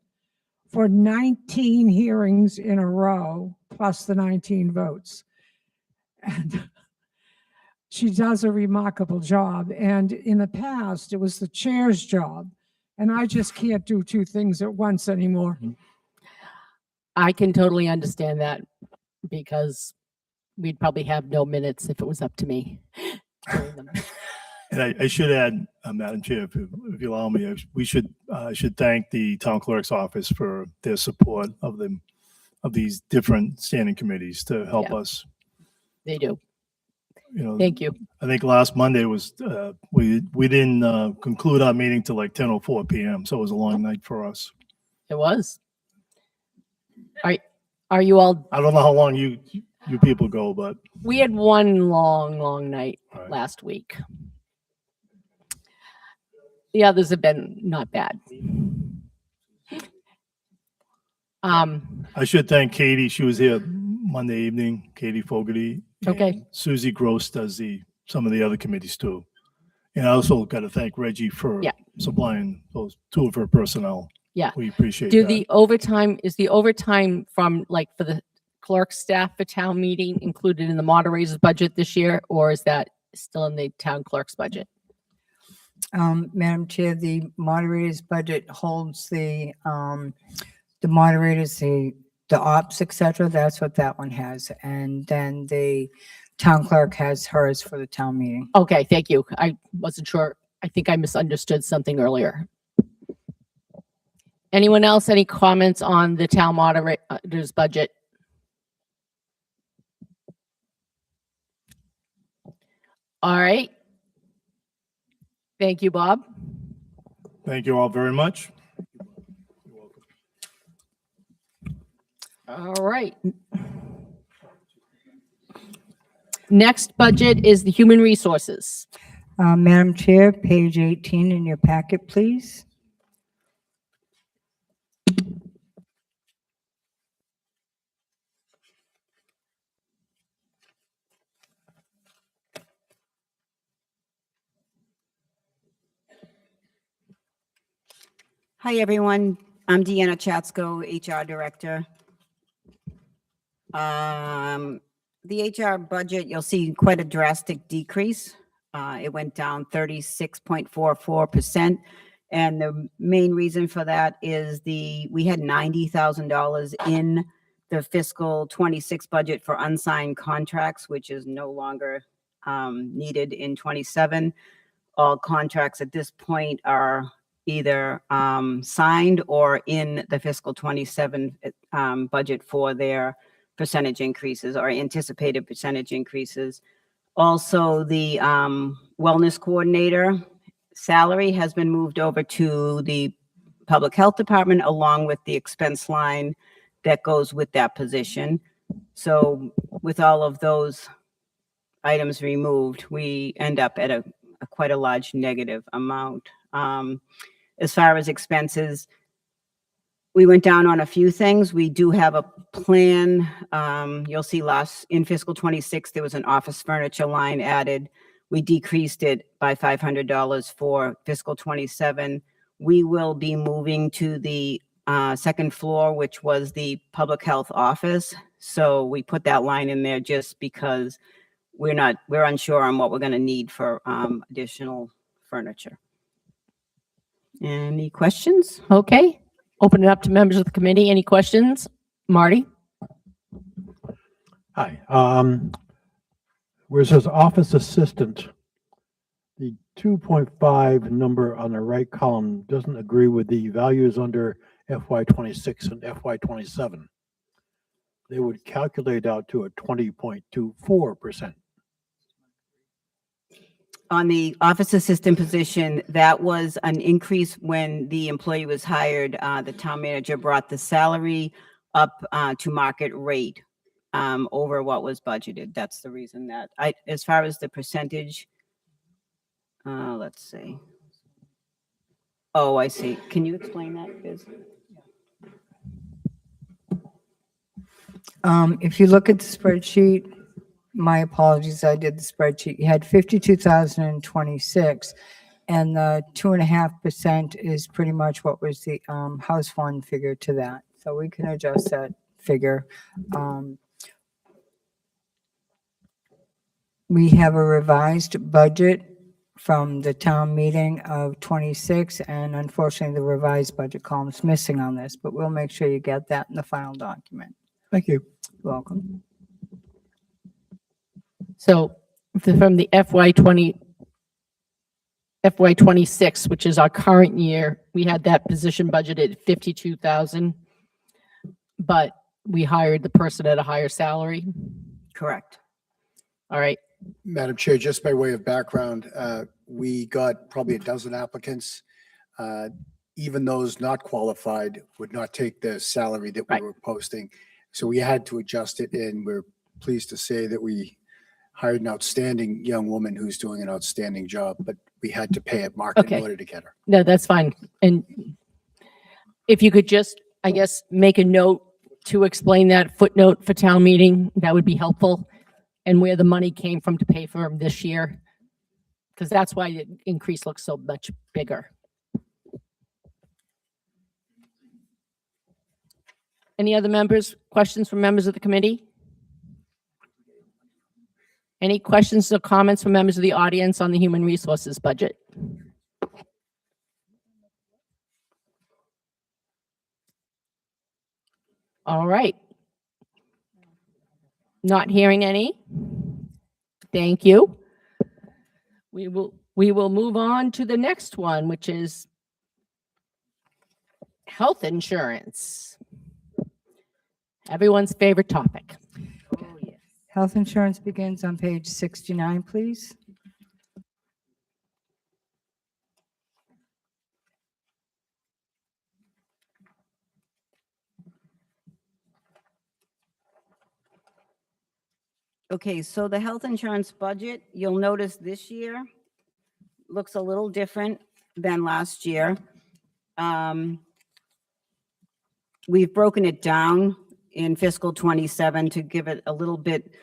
Speaker 13: for 19 hearings in a row, plus the 19 votes. And she does a remarkable job. And in the past, it was the chair's job. And I just can't do two things at once anymore.
Speaker 1: I can totally understand that because we'd probably have no minutes if it was up to me. doing them.
Speaker 14: And I should add, Madam Chair, if you allow me, I should thank the town clerk's office for their support of these different standing committees to help
Speaker 1: Yeah.
Speaker 14: us.
Speaker 1: They do.
Speaker 14: Thank
Speaker 1: you.
Speaker 14: I think last Monday was, we didn't conclude our meeting till like 10:04 p.m. So it was a long night for us.
Speaker 1: It was. Are you all,
Speaker 14: I don't know how long you people go, but
Speaker 1: we had one long night
Speaker 14: Right.
Speaker 1: last week. The others have been not bad.
Speaker 14: I should thank Katie. She was here Monday evening, Katie Fogarty.
Speaker 1: Okay.
Speaker 14: And Susie Gross does some of the other committees too. And I also got to thank Reggie for
Speaker 1: Yeah.
Speaker 14: supplying those two of her personnel.
Speaker 1: Yeah.
Speaker 14: We appreciate
Speaker 1: Do
Speaker 14: that.
Speaker 1: is the overtime from for the clerk staff for town meeting included in the moderator's budget this year, or is that still in the town clerk's budget?
Speaker 7: Madam Chair, the moderator's budget holds the moderators, the ops, et cetera. That's what that one has. And then the town clerk has hers for the town meeting.
Speaker 1: Okay, thank you. I wasn't sure. I think I misunderstood something earlier. Anyone else? Any comments on the town moderator's budget? All right. Thank you, Bob.
Speaker 14: Thank you all very much.
Speaker 1: All right. Next budget is the human resources.
Speaker 7: Madam Chair, page 18 in your packet, please.
Speaker 15: Hi, everyone. I'm Deanna Chatsko, HR Director. The HR budget, you'll see quite a drastic decrease. It went down 36.44%. And the main reason for that is we had $90,000 in the fiscal 26 budget for unsigned contracts, which is no longer needed in 27. All contracts at this point are either signed or in the fiscal 27 budget for their percentage increases or anticipated percentage increases. Also, the wellness coordinator salary has been moved over to the public health department along with the expense line that goes with that position. So with all of those items removed, we end up at a quite a large negative amount. As far as expenses, we went down on a few things. We do have a plan. You'll see in fiscal 26, there was an office furniture line added. We decreased it by $500 for fiscal 27. We will be moving to the second floor, which was the public health office. So we put that line in there just because we're unsure on what we're going to need for additional furniture. Any questions?
Speaker 1: Okay. Open it up to members of the committee. Any questions? Marty?
Speaker 4: Hi. Where it says office assistant, the 2.5 number on the right column doesn't agree with the values under FY26 and FY27. They would calculate out to a 20.24%.
Speaker 15: On the office assistant position, that was an increase when the employee was hired. The town manager brought the salary up to market rate over what was budgeted. That's the reason that as far as the percentage, let's see. Oh, I see. Can you explain that, Biz?
Speaker 7: If you look at the spreadsheet, my apologies, I did the spreadsheet. You had 52,026, and the 2.5% is pretty much what was the house fund figure to that. So we can adjust that figure. We have a revised budget from the town meeting of 26, and unfortunately, the revised budget column is missing on this, but we'll make sure you get that in the final document.
Speaker 4: Thank you.
Speaker 7: You're welcome.
Speaker 1: So from the FY 26, which is our current year, we had that position budgeted at 52,000, but we hired the person at a higher salary.
Speaker 15: Correct.
Speaker 1: All right.
Speaker 6: Madam Chair, just by way of background, we got probably a dozen applicants. Even those not qualified would not take the salary that we
Speaker 1: Right.
Speaker 6: were posting. So we had to adjust it, and we're pleased to say that we hired an outstanding young woman who's doing an outstanding job, but we had to pay at market
Speaker 1: Okay.
Speaker 6: in order to get her.
Speaker 1: No, that's fine. And if you could just, I guess, make a note to explain that footnote for town meeting, that would be helpful. And where the money came from to pay for them this year, because that's why the increase looks so much bigger. Any other questions from members of the committee? Any questions or comments from members of the audience on the human resources budget? All right. Not hearing any. Thank you. We will move on to the next one, which is health insurance. Everyone's favorite topic.
Speaker 7: Health insurance begins on page 69, please.
Speaker 15: Okay, so the health insurance budget, you'll notice this year looks a little different than last year. We've broken it down in fiscal 27 to give it a little bit,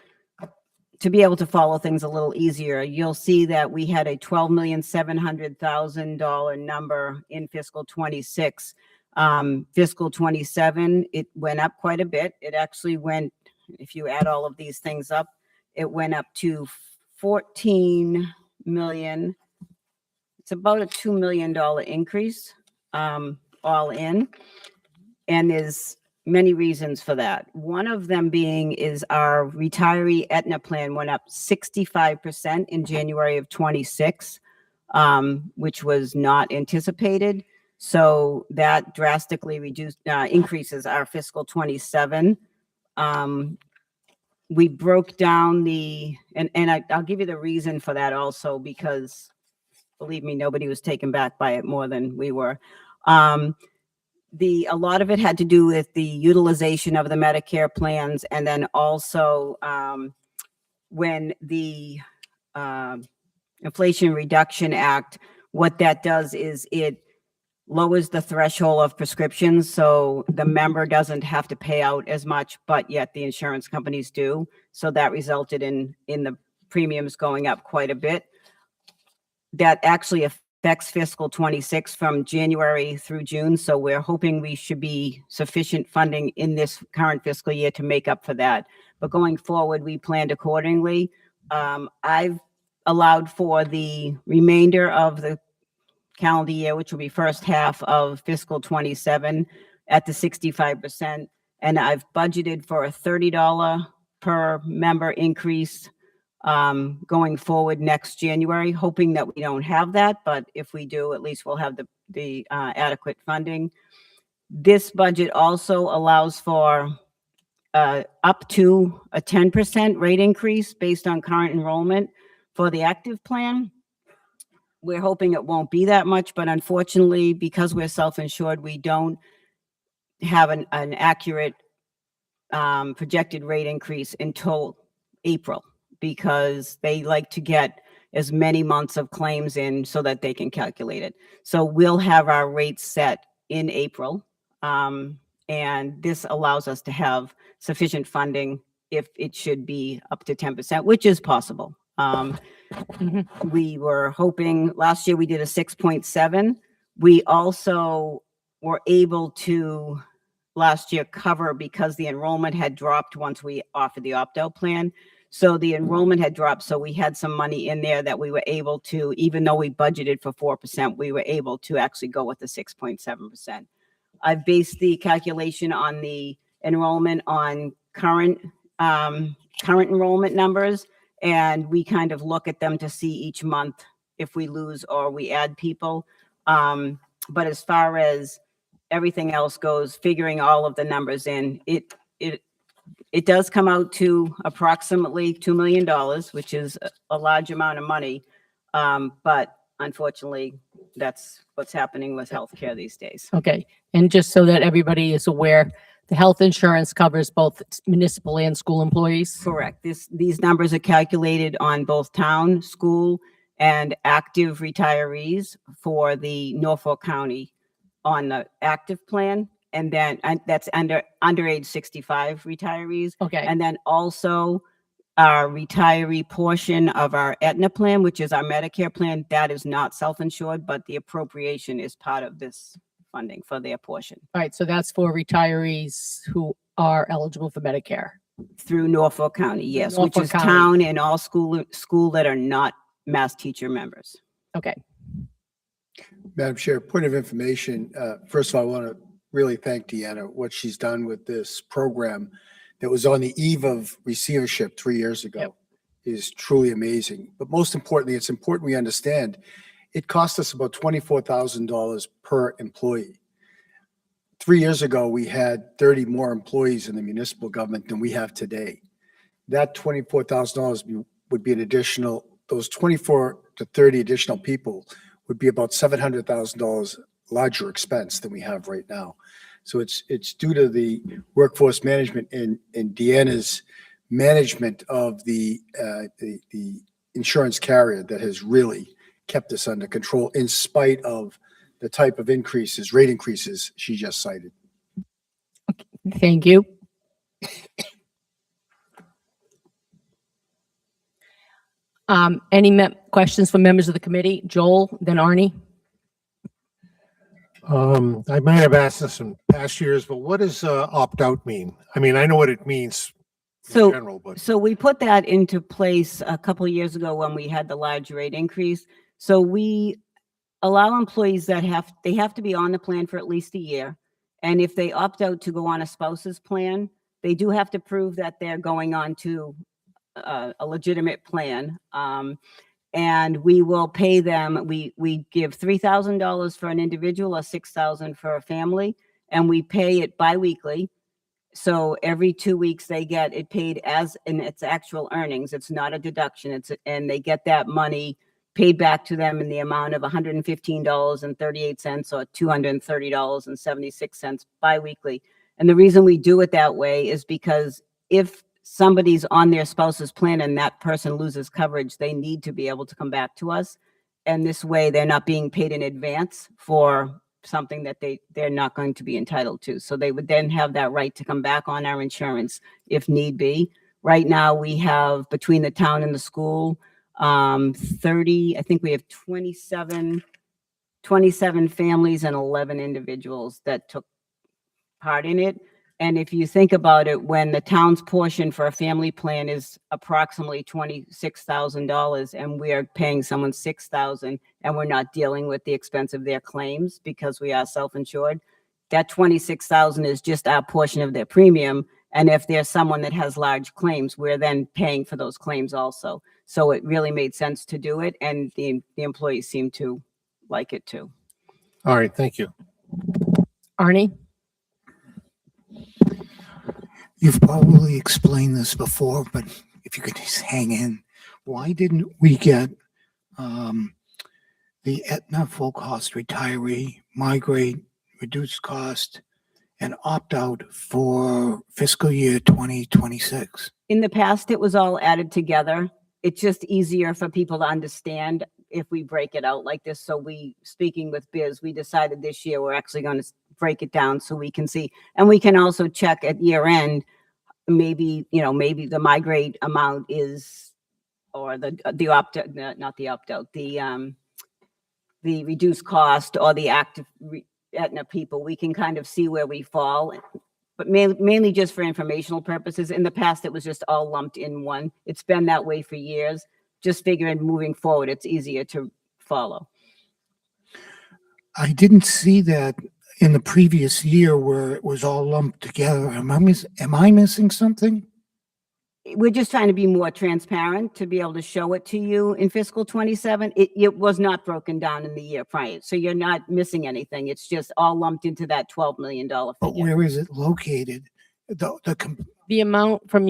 Speaker 15: to be able to follow things a little easier. You'll see that we had a $12,700,000 number in fiscal 26. Fiscal 27, it went up quite a bit. It actually went, if you add all of these things up, it went up to 14 million. It's about a $2 million increase, all in. And there's many reasons for that. One of them being is our retiree Aetna plan went up 65% in January of 26, which was not anticipated. So that drastically increases our fiscal 27. We broke down I'll give you the reason for that also, because believe me, nobody was taken back by it more than we were. A lot of it had to do with the utilization of the Medicare plans, and then also when the Inflation Reduction Act, what that does is it lowers the threshold of prescriptions, so the member doesn't have to pay out as much, but yet the insurance companies do. So that resulted in the premiums going up quite a bit. That actually affects fiscal 26 from January through June. So we're hoping we should be sufficient funding in this current fiscal year to make up for that. But going forward, we planned accordingly. I've allowed for the remainder of the calendar year, which will be first half of fiscal 27 at the 65%. And I've budgeted for a $30 per member increase going forward next January, hoping that we don't have that. But if we do, at least we'll have the adequate funding. This budget also allows for up to a 10% rate increase based on current enrollment for the active plan. we're hoping it won't be that much, but unfortunately, because we're self-insured, we don't have an accurate projected rate increase until April, because they like to get as many months of claims in so that they can calculate it. So we'll have our rates set in April. And this allows us to have sufficient funding if it should be up to 10%, which is possible. We were hoping, last year we did a 6.7. We also were able to last year cover, because the enrollment had dropped once we offered the opt-out plan. So the enrollment had dropped. So we had some money in there that we were able to, even though we budgeted for 4%, we were able to actually go with the 6.7%. I've based the calculation on the enrollment on current enrollment numbers. And we kind of look at them to see each month if we lose or we add people. But as far as everything else goes, figuring all of the numbers in, it does come out to approximately $2 million, which is a large amount of money. But unfortunately, that's what's happening with healthcare these days.
Speaker 1: Okay. And just so that everybody is aware, the health insurance covers both municipal and school employees?
Speaker 15: Correct. These numbers are calculated on both town, school, and active retirees for the Norfolk County on the active plan. And then that's under age 65 retirees.
Speaker 1: Okay.
Speaker 15: And then also our retiree portion of our Aetna plan, which is our Medicare plan, that is not self-insured, but the appropriation is part of this funding for their portion.
Speaker 1: All right. So that's for retirees who are eligible for Medicare.
Speaker 15: Through Norfolk County, yes,
Speaker 1: Norfolk
Speaker 15: which is
Speaker 1: County.
Speaker 15: town and all school that are not Mass teacher members.
Speaker 1: Okay.
Speaker 6: Madam Chair, point of information. First of all, I want to really thank Deanna, what she's done with this program that was on the eve of receivership 3 years ago.
Speaker 1: Yep.
Speaker 6: Is truly amazing. But most importantly, it's important we understand it cost us about $24,000 per employee. 3 years ago, we had 30 more employees in the municipal government than we have today. That $24,000 would be an additional, those 24 to 30 additional people would be about $700,000 larger expense than we have right now. So it's due to the workforce management and Deanna's management of the insurance carrier that has really kept us under control in spite of the type of increases, rate increases she just cited.
Speaker 1: Thank you. Any questions from members of the committee? Joel, then Arnie.
Speaker 2: I might have asked this in past years, but what does opt-out mean? I mean, I know what it means in general, but.
Speaker 15: So we put that into place a couple of years ago when we had the large rate increase. So we allow employees that have to be on the plan for at least a year. And if they opt out to go on a spouse's plan, they do have to prove that they're going on to a legitimate plan. And we will pay them, we give $3,000 for an individual or $6,000 for a family, and we pay it biweekly. So every 2 weeks they get it paid as in its actual earnings. It's not a deduction. And they get that money paid back to them in the amount of $115.38 or $230.76 biweekly. And the reason we do it that way is because if somebody's on their spouse's plan and that person loses coverage, they need to be able to come back to us. And this way they're not being paid in advance for something that they're not going to be entitled to. So they would then have that right to come back on our insurance if need be. Right now we have, between the town and the school, 30, I think we have 27 families and 11 individuals that took part in it. And if you think about it, when the town's portion for a family plan is approximately $26,000 and we are paying someone $6,000 and we're not dealing with the expense of their claims because we are self-insured, that $26,000 is just our portion of their premium. And if there's someone that has large claims, we're then paying for those claims also. So it really made sense to do it. And the employees seem to like it too.
Speaker 2: All right, thank you.
Speaker 1: Arnie?
Speaker 11: You've probably explained this before, but if you could just hang in, why didn't we get the Aetna full cost retiree, migrate, reduced cost, and opt-out for fiscal year 2026?
Speaker 15: In the past, it was all added together. It's just easier for people to understand if we break it out like this. So speaking with Biz, we decided this year we're actually going to break it down so we can see. And we can also check at year end, maybe the migrate amount is, or the opt, not the opt-out, the reduced cost or the active Aetna people. We can kind of see where we fall. But mainly just for informational purposes. In the past, it was just all lumped in one. It's been that way for years. Just figuring moving forward, it's easier to follow.
Speaker 11: I didn't see that in the previous year where it was all lumped together. Am I missing something?
Speaker 15: We're just trying to be more transparent to be able to show it to you in fiscal 27. It was not broken down in the year prior. So you're not missing anything. It's just all lumped into that $12 million
Speaker 11: But
Speaker 15: figure.
Speaker 11: where is it located?
Speaker 1: The amount from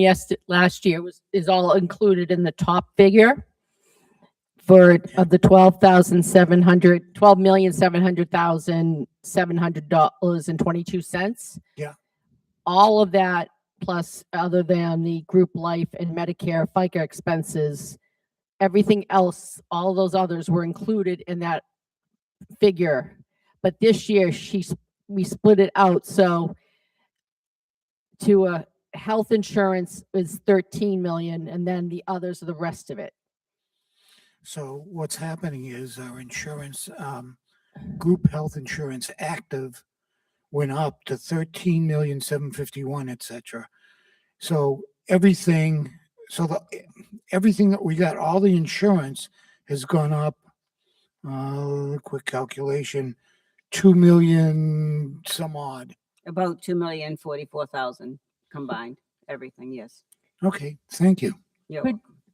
Speaker 1: last year is all included in the top figure of the $12,700,700,700.22.
Speaker 11: Yeah.
Speaker 1: All of that plus other than the group life and Medicare FICA expenses, everything else, all those others were included in that figure. But this year we split it out. So to a health insurance is 13 million, and then the others are the rest of it.
Speaker 11: So what's happening is our insurance, group health insurance active went up to 13,751,000, et cetera. So everything that we got, all the insurance has gone up, quick calculation, 2 million some odd.
Speaker 15: About 2,044,000 combined, everything, yes.
Speaker 11: Okay, thank you.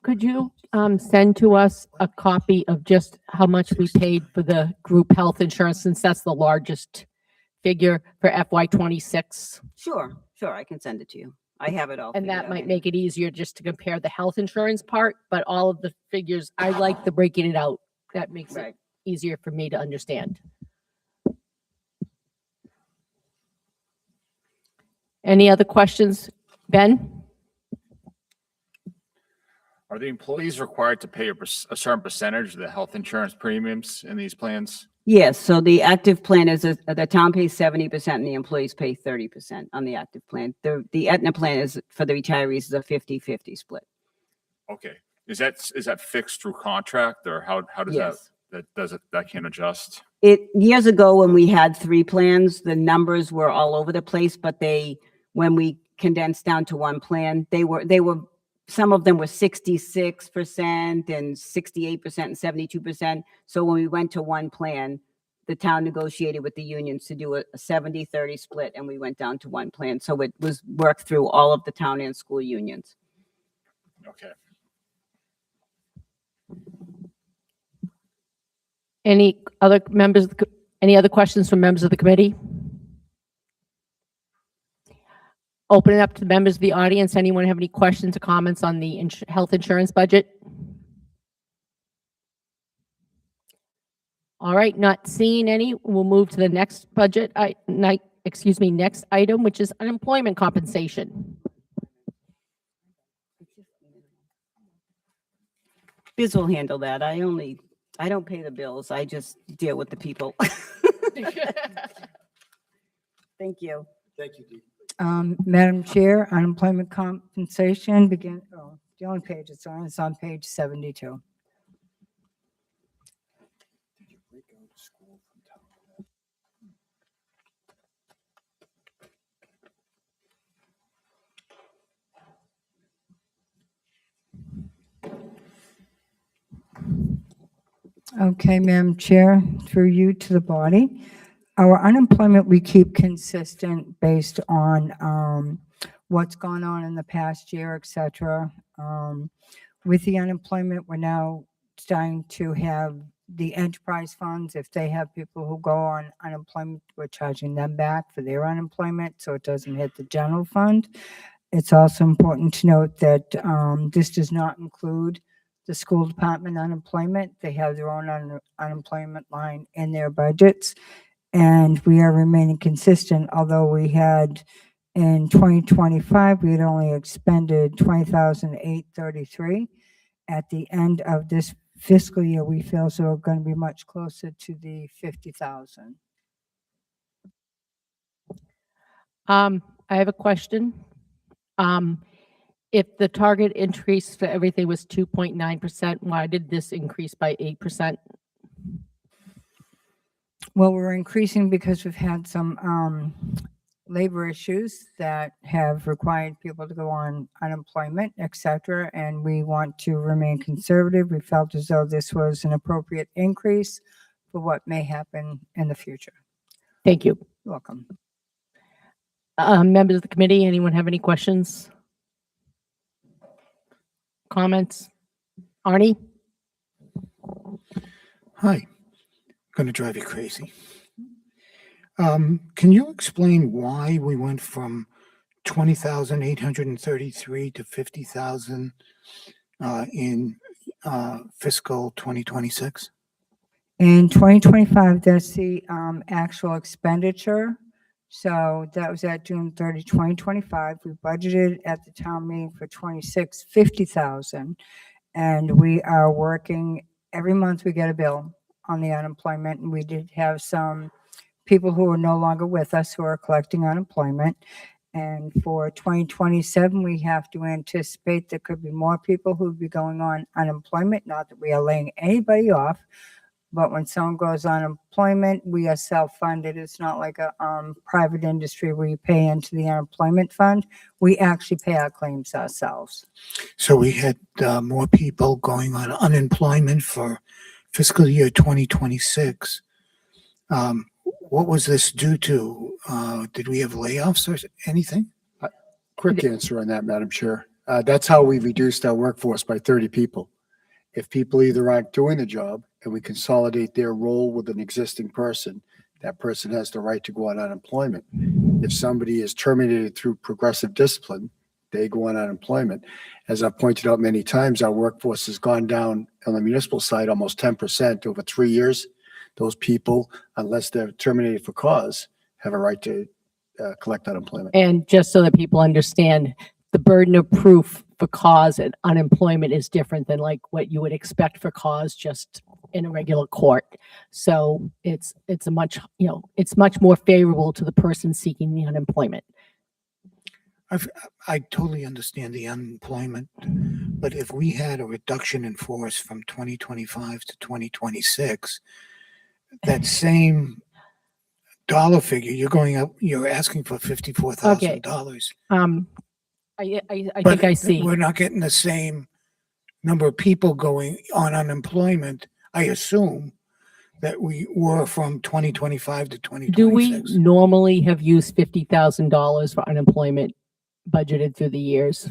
Speaker 1: Could you send to us a copy of just how much we paid for the group health insurance, since that's the largest figure for FY26?
Speaker 15: Sure, I can send it to you. I have it all.
Speaker 1: And
Speaker 15: figured
Speaker 1: that
Speaker 15: out
Speaker 1: might
Speaker 15: here.
Speaker 1: make it easier just to compare the health insurance part, but all of the figures, I like the breaking it out. That makes it easier for me to understand. Any other questions, Ben?
Speaker 16: Are the employees required to pay a certain percentage of the health insurance premiums in these plans?
Speaker 15: Yes, so the active plan is, the town pays 70% and the employees pay 30% on the active plan. The Aetna plan is, for the retirees, is a 50-50 split.
Speaker 16: Okay. Is that fixed through contract, or how does
Speaker 15: Yes.
Speaker 16: that can adjust?
Speaker 15: Years ago, when we had 3 plans, the numbers were all over the place, but when we condensed down to one plan, they were some of them were 66% and 68% and 72%. So when we went to one plan, the town negotiated with the unions to do a 70-30 split, and we went down to one plan. So it was worked through all of the town and school unions.
Speaker 16: Okay.
Speaker 1: Any other questions from members of the committee? Open it up to the members of the audience. Anyone have any questions or comments on the health insurance budget? All right, not seeing any, we'll move to the next next item, which is unemployment compensation.
Speaker 15: Biz will handle that. I don't pay the bills. I just deal with the people. Thank you.
Speaker 6: Thank you, Dee.
Speaker 7: Madam Chair, unemployment compensation the only page it's on page 72. Okay, Madam Chair, through you to the body. Our unemployment, we keep consistent based on what's gone on in the past year, et cetera. With the unemployment, we're now starting to have the enterprise funds. If they have people who go on unemployment, we're charging them back for their unemployment, so it doesn't hit the general fund. It's also important to note that this does not include the school department unemployment. They have their own unemployment line in their budgets. And we are remaining consistent, although we had in 2025, we had only expended 20,833. At the end of this fiscal year, we feel so we're going to be much closer to the 50,000.
Speaker 1: I have a question. If the target increase for everything was 2.9%, why did this increase by 8%?
Speaker 7: Well, we're increasing because we've had some labor issues that have required people to go on unemployment, et cetera, and we want to remain conservative. We felt as though this was an appropriate increase for what may happen in the future.
Speaker 1: Thank you.
Speaker 7: You're welcome.
Speaker 1: Members of the committee, anyone have any questions? Comments? Arnie?
Speaker 11: Hi, going to drive you crazy. Can you explain why we went from 20,833 to 50,000 in fiscal 2026?
Speaker 7: In 2025, that's the actual expenditure. So that was at June 30, 2025. We budgeted at the town meeting for 26, 50,000. And we are working, every month we get a bill on the unemployment. And we did have some people who are no longer with us who are collecting unemployment. And for 2027, we have to anticipate there could be more people who would be going on unemployment. Not that we are laying anybody off, but when someone goes on unemployment, we are self-funded. It's not like a private industry where you pay into the unemployment fund. We actually pay our claims ourselves.
Speaker 11: So we had more people going on unemployment for fiscal year 2026. What was this due to? Did we have layoffs or anything?
Speaker 6: Quick answer on that, Madam Chair. That's how we reduced our workforce by 30 people. If people either aren't doing the job and we consolidate their role with an existing person, that person has the right to go on unemployment. If somebody is terminated through progressive discipline, they go on unemployment. As I've pointed out many times, our workforce has gone down on the municipal side almost 10% over 3 years. Those people, unless they're terminated for cause, have a right to collect unemployment.
Speaker 1: And just so that people understand, the burden of proof for cause and unemployment is different than like what you would expect for cause just in a regular court. So it's a much, it's much more favorable to the person seeking the unemployment.
Speaker 11: I totally understand the unemployment, but if we had a reduction in force from 2025 to 2026, that same dollar figure, you're asking for $54,000.
Speaker 1: I
Speaker 11: But
Speaker 1: think I see.
Speaker 11: we're not getting the same number of people going on unemployment, I assume, that we were from 2025 to 2026.
Speaker 1: Do we normally have used $50,000 for unemployment budgeted through the years?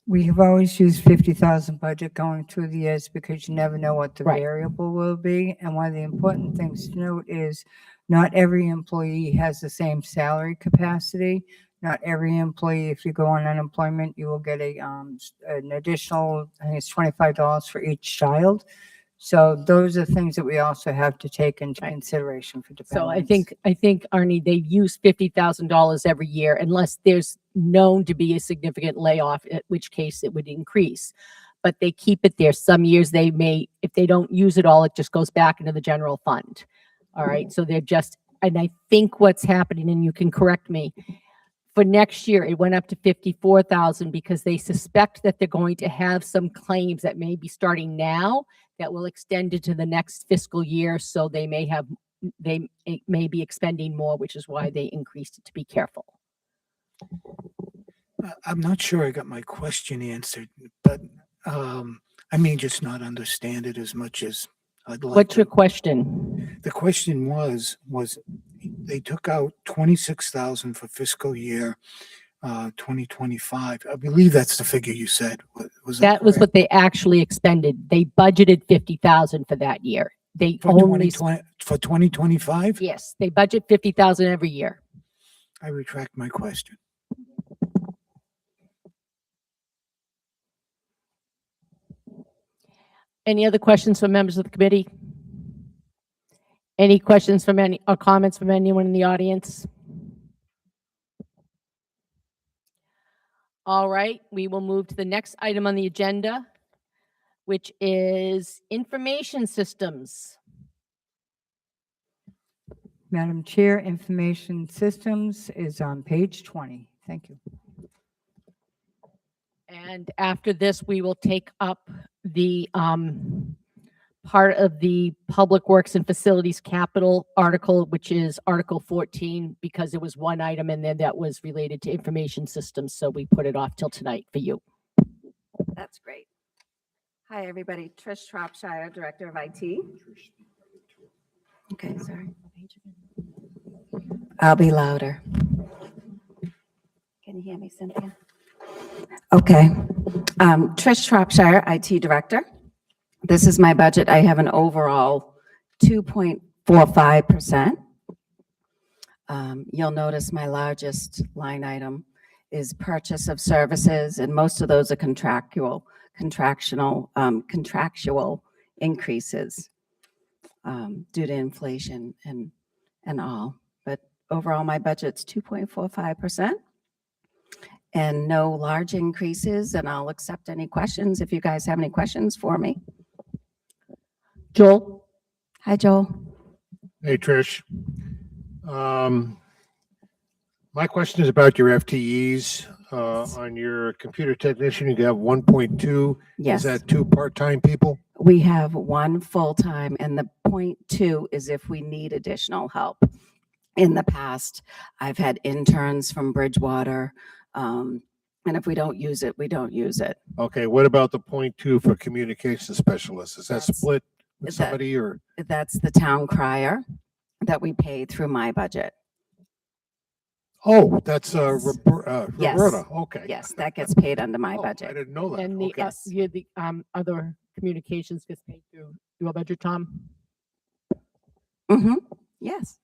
Speaker 7: We have always used 50,000 budget going through the years because you never know what the
Speaker 1: Right.
Speaker 7: variable will be. And one of the important things to note is not every employee has the same salary capacity. Not every employee, if you go on unemployment, you will get an additional, I think it's $25 for each child. So those are things that we also have to take into consideration for dependents.
Speaker 1: So I think Arnie, they use $50,000 every year unless there's known to be a significant layoff, in which case it would increase. But they keep it there. Some years they may, if they don't use it all, it just goes back into the general fund. All right. So they're just, and I think what's happening, and you can correct me, for next year, it went up to 54,000 because they suspect that they're going to have some claims that may be starting now that will extend into the next fiscal year. So they may be expending more, which is why they increased it to be careful.
Speaker 11: I'm not sure I got my question answered, but I may just not understand it as much as I'd like.
Speaker 1: What's your question?
Speaker 11: The question was they took out 26,000 for fiscal year 2025. I believe that's the figure you said.
Speaker 1: That was what they actually expended. They budgeted 50,000 for that year. They
Speaker 11: for
Speaker 1: only
Speaker 11: 2025?
Speaker 1: Yes, they budget 50,000 every year.
Speaker 11: I retract my question.
Speaker 1: Any other questions from members of the committee? Any questions from any, or comments from anyone in the audience? All right, we will move to the next item on the agenda, which is information systems.
Speaker 7: Madam Chair, Information Systems is on page 20. Thank you.
Speaker 1: And after this, we will take up the part of the Public Works and Facilities Capital article, which is Article 14, because it was one item and then that was related to information systems. So we put it off till tonight for you.
Speaker 12: That's great. Hi, everybody. Trish Shropshire, Director of IT. Okay, sorry. I'll be louder. Can you hear me, Cynthia? Okay. Trish Shropshire, IT Director. This is my budget. I have an overall 2.45%. You'll notice my largest line item is purchase of services, and most of those are contractual increases due to inflation and all. But overall, my budget's 2.45%. And no large increases, and I'll accept any questions if you guys have any questions for me.
Speaker 1: Joel?
Speaker 12: Hi, Joel.
Speaker 2: Hey, Trish. My question is about your FTEs. On your computer technician, you have 1.2.
Speaker 12: Yes.
Speaker 2: Is that 2 part-time people?
Speaker 12: We have 1 full-time, and the 0.2 is if we need additional help. In the past, I've had interns from Bridgewater, and if we don't use it, we don't use it.
Speaker 2: Okay, what about the 0.2 for communication specialists? Is that
Speaker 12: That's-
Speaker 2: split with
Speaker 12: that-
Speaker 2: somebody or?
Speaker 12: That's the town crier that we pay through my budget.
Speaker 2: Oh, that's
Speaker 12: Yes. Yes.
Speaker 2: Roberta, okay.
Speaker 12: Yes, that gets paid under my
Speaker 2: Oh, I
Speaker 12: budget.
Speaker 2: didn't know that.
Speaker 1: And the,
Speaker 2: Okay.
Speaker 1: the other communications gets paid through your budget, Tom?
Speaker 12: Mm-hmm. Yes.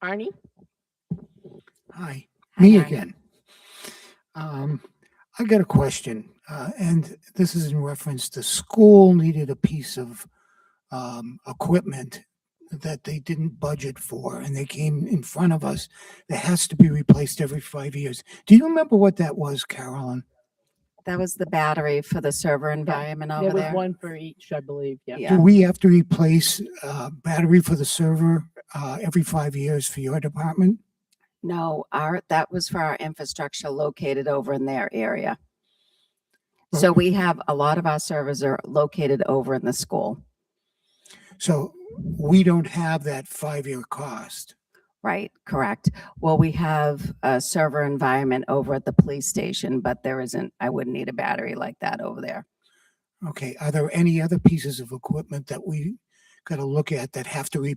Speaker 1: Arnie?
Speaker 11: Hi,
Speaker 12: Hi,
Speaker 11: me
Speaker 12: Arnie.
Speaker 11: again. I got a question, and this is in reference to school needed a piece of equipment that they didn't budget for, and they came in front of us. That has to be replaced every 5 years. Do you remember what that was, Carolyn?
Speaker 12: That was the battery for the server environment
Speaker 1: There
Speaker 12: over
Speaker 1: was
Speaker 12: there.
Speaker 1: one for each, I believe, yeah.
Speaker 12: Yeah.
Speaker 11: Do we have to replace battery for the server every 5 years for your department?
Speaker 12: No, that was for our infrastructure located over in their area. So we have a lot of our servers are located over in the school.
Speaker 11: So we don't have that 5-year cost.
Speaker 12: Right, correct. Well, we have a server environment over at the police station, but there isn't, I wouldn't need a battery like that over there.
Speaker 11: Okay, are there any other pieces of equipment that we got to look at that have to be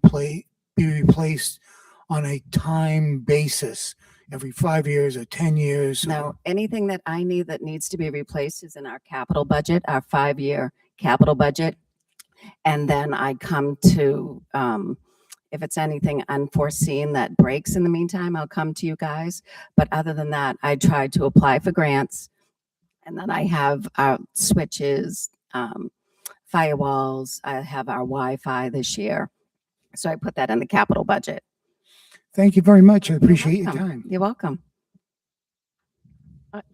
Speaker 11: replaced on a time basis, every 5 years or 10 years?
Speaker 12: No, anything that I need that needs to be replaced is in our capital budget, our 5-year capital budget. And then I come to, if it's anything unforeseen that breaks in the meantime, I'll come to you guys. But other than that, I try to apply for grants. And then I have our switches, firewalls. I have our Wi-Fi this year. So I put that in the capital budget.
Speaker 11: Thank you very much. I
Speaker 12: You're
Speaker 11: appreciate your
Speaker 12: welcome.
Speaker 11: time.
Speaker 12: You're welcome.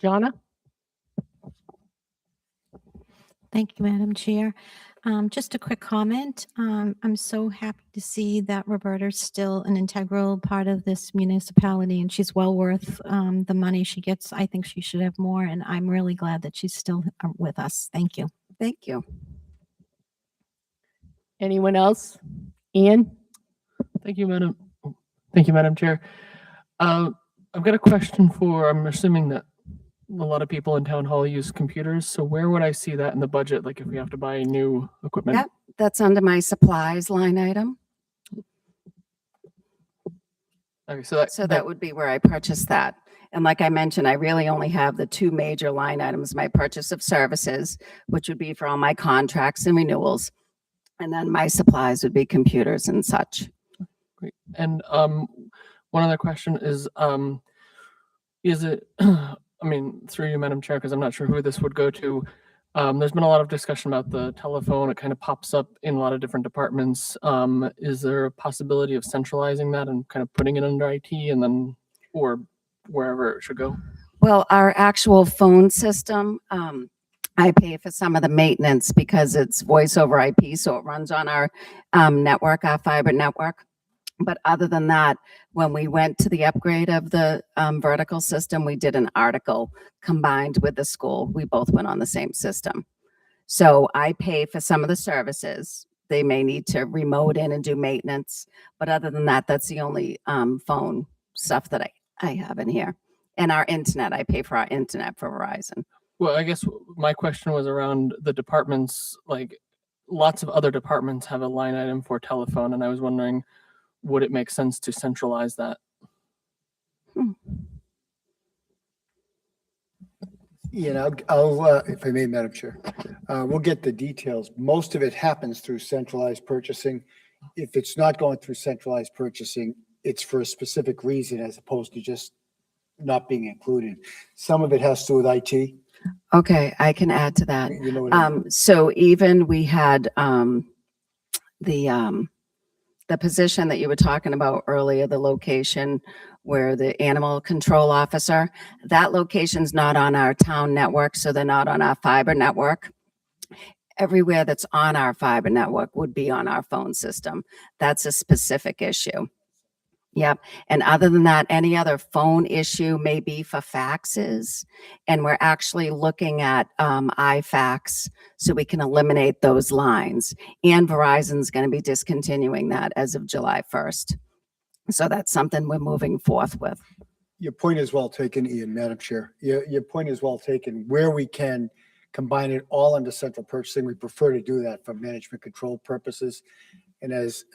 Speaker 1: Jonna?
Speaker 3: Thank you, Madam Chair. Just a quick comment. I'm so happy to see that Roberta's still an integral part of this municipality, and she's well worth the money she gets. I think she should have more, and I'm really glad that she's still with us. Thank you.
Speaker 12: Thank you.
Speaker 1: Anyone else? Ian?
Speaker 17: Thank you, Madam Chair. I've got a question I'm assuming that a lot of people in town hall use computers. So where would I see that in the budget? Like if we have to buy new equipment?
Speaker 12: Yep, that's under my supplies line item.
Speaker 17: Okay, so
Speaker 12: that would be where I purchased that. And like I mentioned, I really only have the 2 major line items, my purchase of services, which would be for all my contracts and renewals. And then my supplies would be computers and such.
Speaker 17: Great. And one other question is it, I mean, through you, Madam Chair, because I'm not sure who this would go to. There's been a lot of discussion about the telephone. It kind of pops up in a lot of different departments. Is there a possibility of centralizing that and kind of putting it under IT and then, or wherever it should go?
Speaker 12: Well, our actual phone system, I pay for some of the maintenance because it's voice over IP, so it runs on our network, our fiber network. But other than that, when we went to the upgrade of the vertical system, we did an article combined with the school. We both went on the same system. So I pay for some of the services. They may need to remote in and do maintenance. But other than that, that's the only phone stuff that I have in here. And our internet, I pay for our internet for Verizon.
Speaker 17: Well, I guess my question was around the departments, like lots of other departments have a line item for telephone, and I was wondering, would it make sense to centralize that?
Speaker 6: I'll, if I may, Madam Chair, we'll get the details. Most of it happens through centralized purchasing. If it's not going through centralized purchasing, it's for a specific reason as opposed to just not being included. Some of it has to do with IT.
Speaker 12: Okay, I can add to that.
Speaker 6: You know what I mean?
Speaker 12: So even we had the position that you were talking about earlier, the location where the animal control officer, that location's not on our town network, so they're not on our fiber network. Everywhere that's on our fiber network would be on our phone system. That's a specific issue. Yep. And other than that, any other phone issue may be for faxes. And we're actually looking at iFax so we can eliminate those lines. And Verizon's going to be discontinuing that as of July 1st. So that's something we're moving forth with.
Speaker 6: Your point is well taken, Ian, Madam Chair. Your point is well taken. Where we can combine it all under central purchasing, we prefer to do that for management control purposes. And as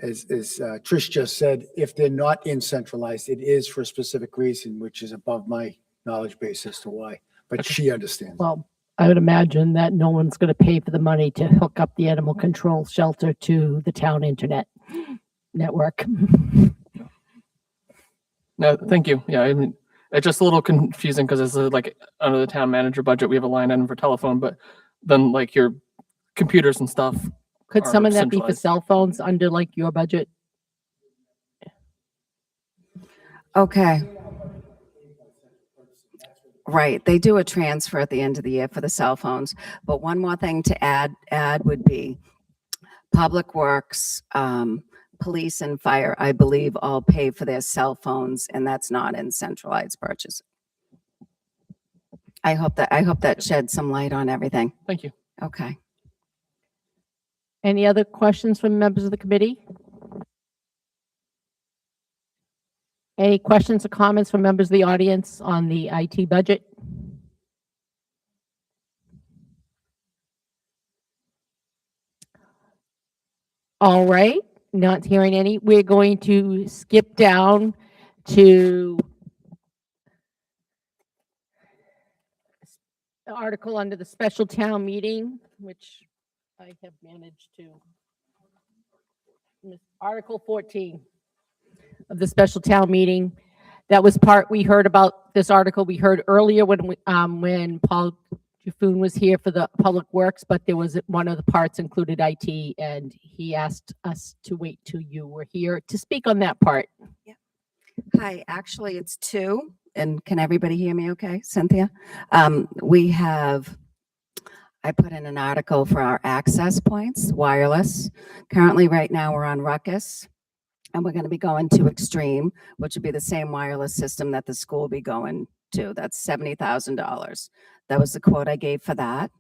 Speaker 6: Trish just said, if they're not in centralized, it is for a specific reason, which is above my knowledge base as to why, but she understands.
Speaker 1: Well, I would imagine that no one's going to pay for the money to hook up the animal control shelter to the town internet network.
Speaker 17: No, thank you. Yeah, I mean, it's just a little confusing because it's like under the town manager budget, we have a line item for telephone, but then like your computers and stuff.
Speaker 1: Could
Speaker 17: are
Speaker 1: some of that be for
Speaker 17: centralized.
Speaker 1: cell phones under like your budget?
Speaker 12: Okay. Right. They do a transfer at the end of the year for the cell phones. But one more thing to add would be Public Works, police and fire, I believe, all pay for their cell phones, and that's not in centralized purchase. I hope that sheds some light on everything.
Speaker 17: Thank you.
Speaker 12: Okay.
Speaker 1: Any other questions from members of the committee? Any questions or comments from members of the audience on the IT budget? All right, not hearing any. We're going to skip down to the article under the special town meeting, which I have managed to. Article 14 of the special town meeting. That was part, we heard about this article, we heard earlier when Paul Jaffoon was here for the Public Works, but there was one of the parts included IT, and he asked us to wait till you were here to speak on that part.
Speaker 12: Hi, actually it's two. And can everybody hear me okay, Cynthia? I put in an article for our access points, wireless. Currently, right now, we're on Ruckus, and we're going to be going to Extreme, which would be the same wireless system that the school will be going to. That's $70,000. That was the quote I gave for that.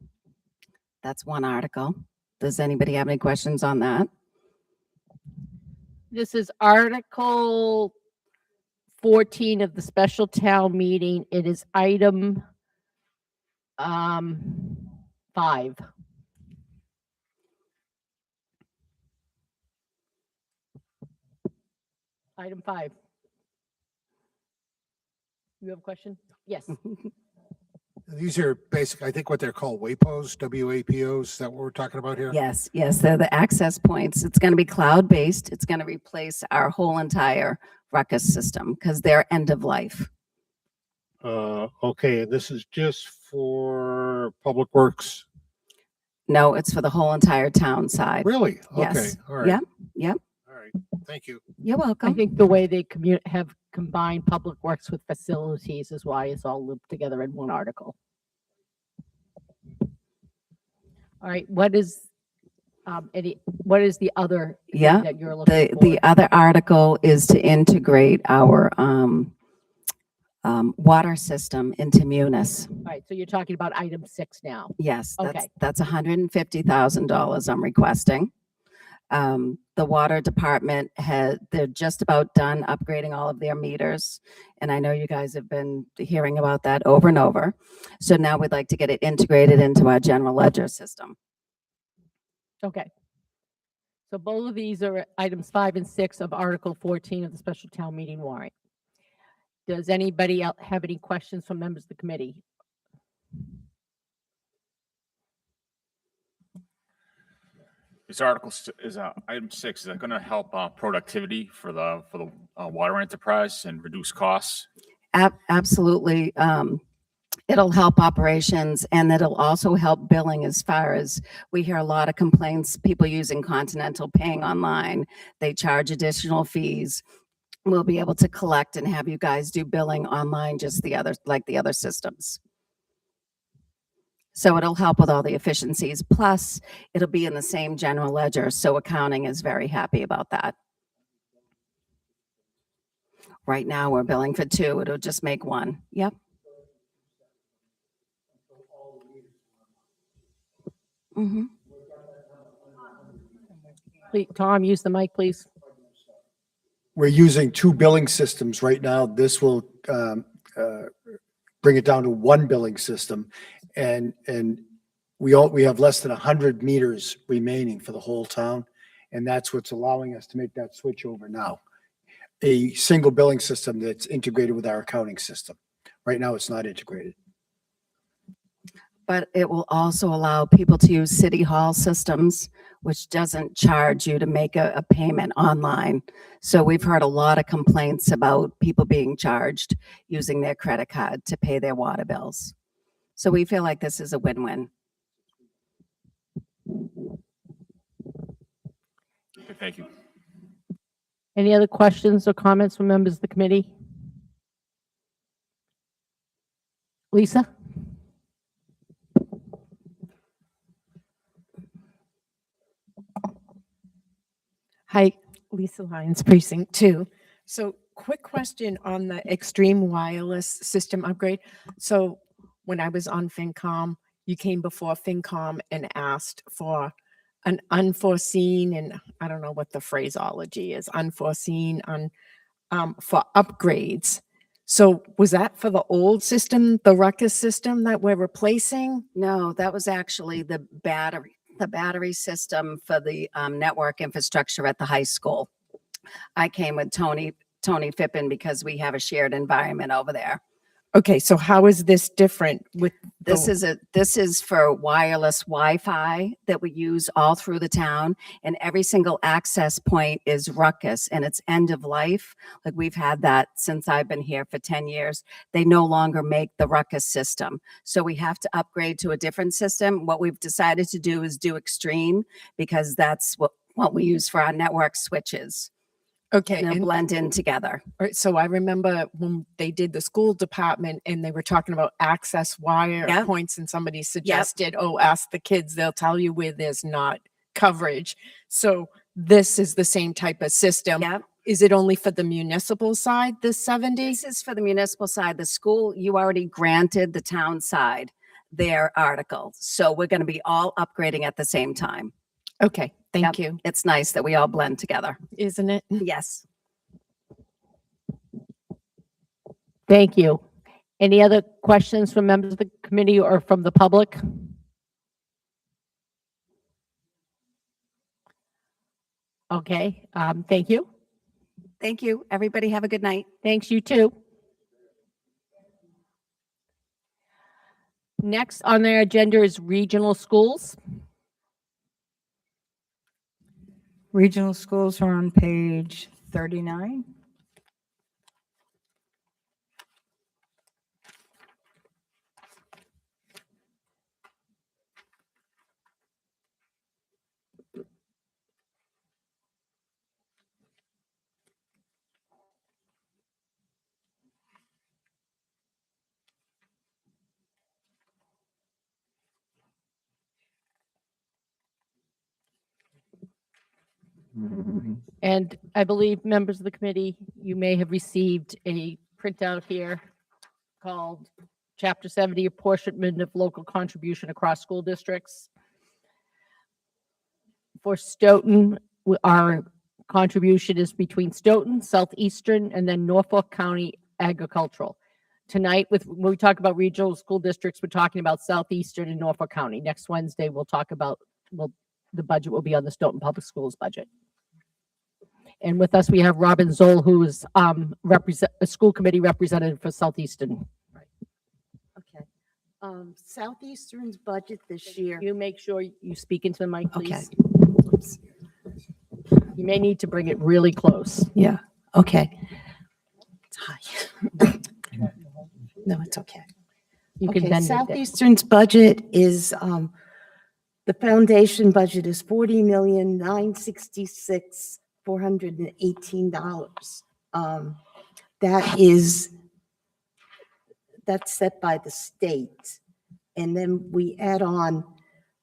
Speaker 12: That's one article. Does anybody have any questions on that?
Speaker 1: This is Article 14 of the special town meeting. It is item 5. Item 5. You have a question? Yes.
Speaker 2: These are basic, I think what they're called WAPOs, WAPOs, is that what we're talking about here?
Speaker 12: Yes, they're the access points. It's going to be cloud-based. It's going to replace our whole entire Ruckus system because they're end of life.
Speaker 2: Okay, this is just for Public Works.
Speaker 12: No, it's for the whole entire town side.
Speaker 2: Really? Okay,
Speaker 12: Yes.
Speaker 2: all right.
Speaker 12: Yep, yep.
Speaker 2: All right, thank you.
Speaker 12: You're
Speaker 1: I
Speaker 12: welcome.
Speaker 1: think the way they have combined public works with facilities is why it's all looped together in one article. All right, what is the other thing
Speaker 12: Yeah,
Speaker 1: that you're looking
Speaker 12: The,
Speaker 1: for?
Speaker 12: the other article is to integrate our water system into Munis.
Speaker 1: All right, so you're talking about item 6 now.
Speaker 12: Yes,
Speaker 1: Okay.
Speaker 12: that's $150,000 I'm requesting. The water department they're just about done upgrading all of their meters. And I know you guys have been hearing about that over and over. So now we'd like to get it integrated into our general ledger system.
Speaker 1: Okay. So both of these are items 5 and 6 of Article 14 of the special town meeting warrant. Does anybody else have any questions from members of the committee?
Speaker 16: This article is item 6. Is that going to help productivity for the water enterprise and reduce costs?
Speaker 12: Absolutely. It'll help operations and it'll also help billing as far as we hear a lot of complaints, people using Continental paying online. They charge additional fees. We'll be able to collect and have you guys do billing online, just like the other systems. So it'll help with all the efficiencies. Plus, it'll be in the same general ledger. So accounting is very happy about that. Right now, we're billing for 2. It'll just make 1. Yep. Mm-hmm.
Speaker 1: Please, Tom, use the mic, please.
Speaker 6: We're using 2 billing systems right now. This will bring it down to 1 billing system. And we have less than 100 meters remaining for the whole town. And that's what's allowing us to make that switch over now. A single billing system that's integrated with our accounting system. Right now, it's not integrated.
Speaker 12: But it will also allow people to use City Hall systems, which doesn't charge you to make a payment online. So we've heard a lot of complaints about people being charged using their credit card to pay their water bills. So we feel like this is a win-win.
Speaker 16: Okay, thank you.
Speaker 1: Any other questions or comments from members of the committee? Lisa?
Speaker 9: Hi, Lisa Lyons, Precinct 2. So quick question on the extreme wireless system upgrade. So when I was on FinCom, you came before FinCom and asked for an unforeseen, and I don't know what the phraseology is, unforeseen for upgrades. So was that for the old system, the Ruckus system that we're replacing?
Speaker 12: No, that was actually the battery system for the network infrastructure at the high school. I came with Tony Fippen because we have a shared environment over there.
Speaker 9: Okay, so how is this different with
Speaker 12: This is for wireless Wi-Fi that we use all through the town, and every single access point is Ruckus, and it's end of life. Like we've had that since I've been here for 10 years. They no longer make the Ruckus system, so we have to upgrade to a different system. What we've decided to do is do Extreme because that's what we use for our network switches.
Speaker 9: Okay,
Speaker 12: and blend in together.
Speaker 9: All right, so I remember when they did the school department and they were talking about access wire points, and somebody suggested, oh, ask the kids, they'll tell you where there's not coverage. So this is the same type of system. Is it only for the municipal side, this 70?
Speaker 12: This is for the municipal side. The school, you already granted the town side their article. So we're going to be all upgrading at the same time.
Speaker 9: Okay, thank you.
Speaker 12: It's nice that we all blend together.
Speaker 9: Isn't it?
Speaker 12: Yes.
Speaker 1: Thank you. Any other questions from members of the committee or from the public? Okay, thank you.
Speaker 12: Thank you. Everybody have a good night.
Speaker 1: Thanks, you too. Next on their agenda is regional schools.
Speaker 7: Regional schools are on page 39.
Speaker 1: And I believe members of the committee, you may have received a printout here called Chapter 70 Apportionment of Local Contribution Across School Districts. For Stoughton, our contribution is between Stoughton, Southeastern, and then Norfolk County Agricultural. Tonight, when we talk about regional school districts, we're talking about Southeastern and Norfolk County. Next Wednesday, we'll talk about, the budget will be on the Stoughton Public Schools budget. And with us, we have Robin Zoll, who is a school committee representative for Southeastern.
Speaker 18: Okay. Southeastern's budget this year.
Speaker 1: You make sure you speak into the mic,
Speaker 18: Okay.
Speaker 1: please. You may need to bring it really close.
Speaker 18: Yeah, okay. It's high. No, it's okay.
Speaker 1: You can
Speaker 18: Okay,
Speaker 1: bend it.
Speaker 18: Southeastern's budget is, the foundation budget is $40,966,418. That's set by the state. And then we add on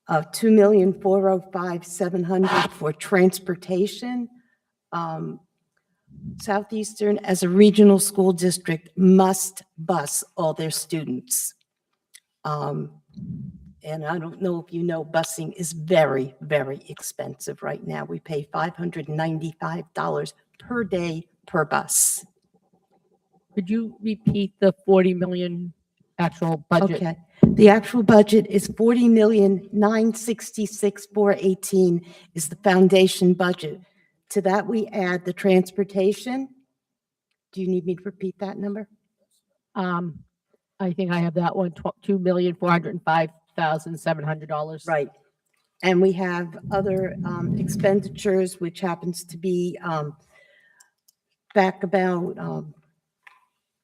Speaker 18: $2,405,700 for transportation. Southeastern, as a regional school district, must bus all their students. And I don't know if you know, busing is very, very expensive right now. We pay $595 per day per bus.
Speaker 1: Could you repeat the 40 million actual budget?
Speaker 18: Okay. The actual budget is $40,966,418 is the foundation budget. To that, we add the transportation. Do you need me to repeat that number?
Speaker 1: I think I have that one, $2,405,700.
Speaker 18: Right. And we have other expenditures, which happens to be back about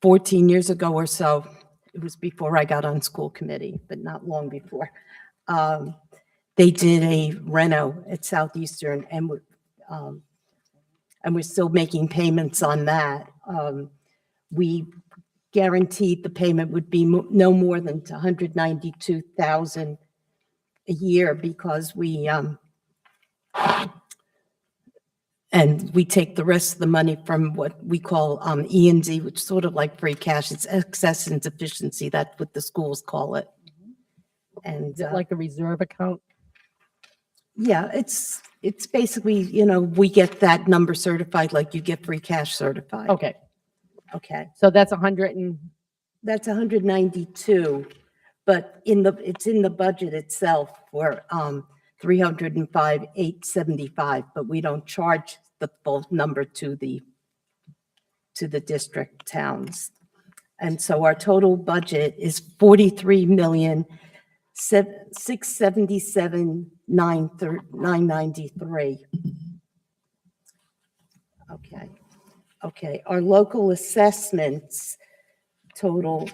Speaker 18: 14 years ago or so. It was before I got on school committee, but not long before. They did a reno at Southeastern, and we're still making payments on that. We guaranteed the payment would be no more than $192,000 a year because and we take the rest of the money from what we call E&D, which is sort of like free cash. It's excess and deficiency. That's what the schools call it. And
Speaker 1: Is it like a reserve account?
Speaker 18: yeah, it's basically, we get that number certified like you get free cash certified.
Speaker 1: Okay,
Speaker 18: Okay.
Speaker 1: so that's 100 and,
Speaker 18: That's 192, but it's in the budget itself for 305,875, but we don't charge the full number to the district towns. And so our total budget is 43,677,993. Okay, our local assessments total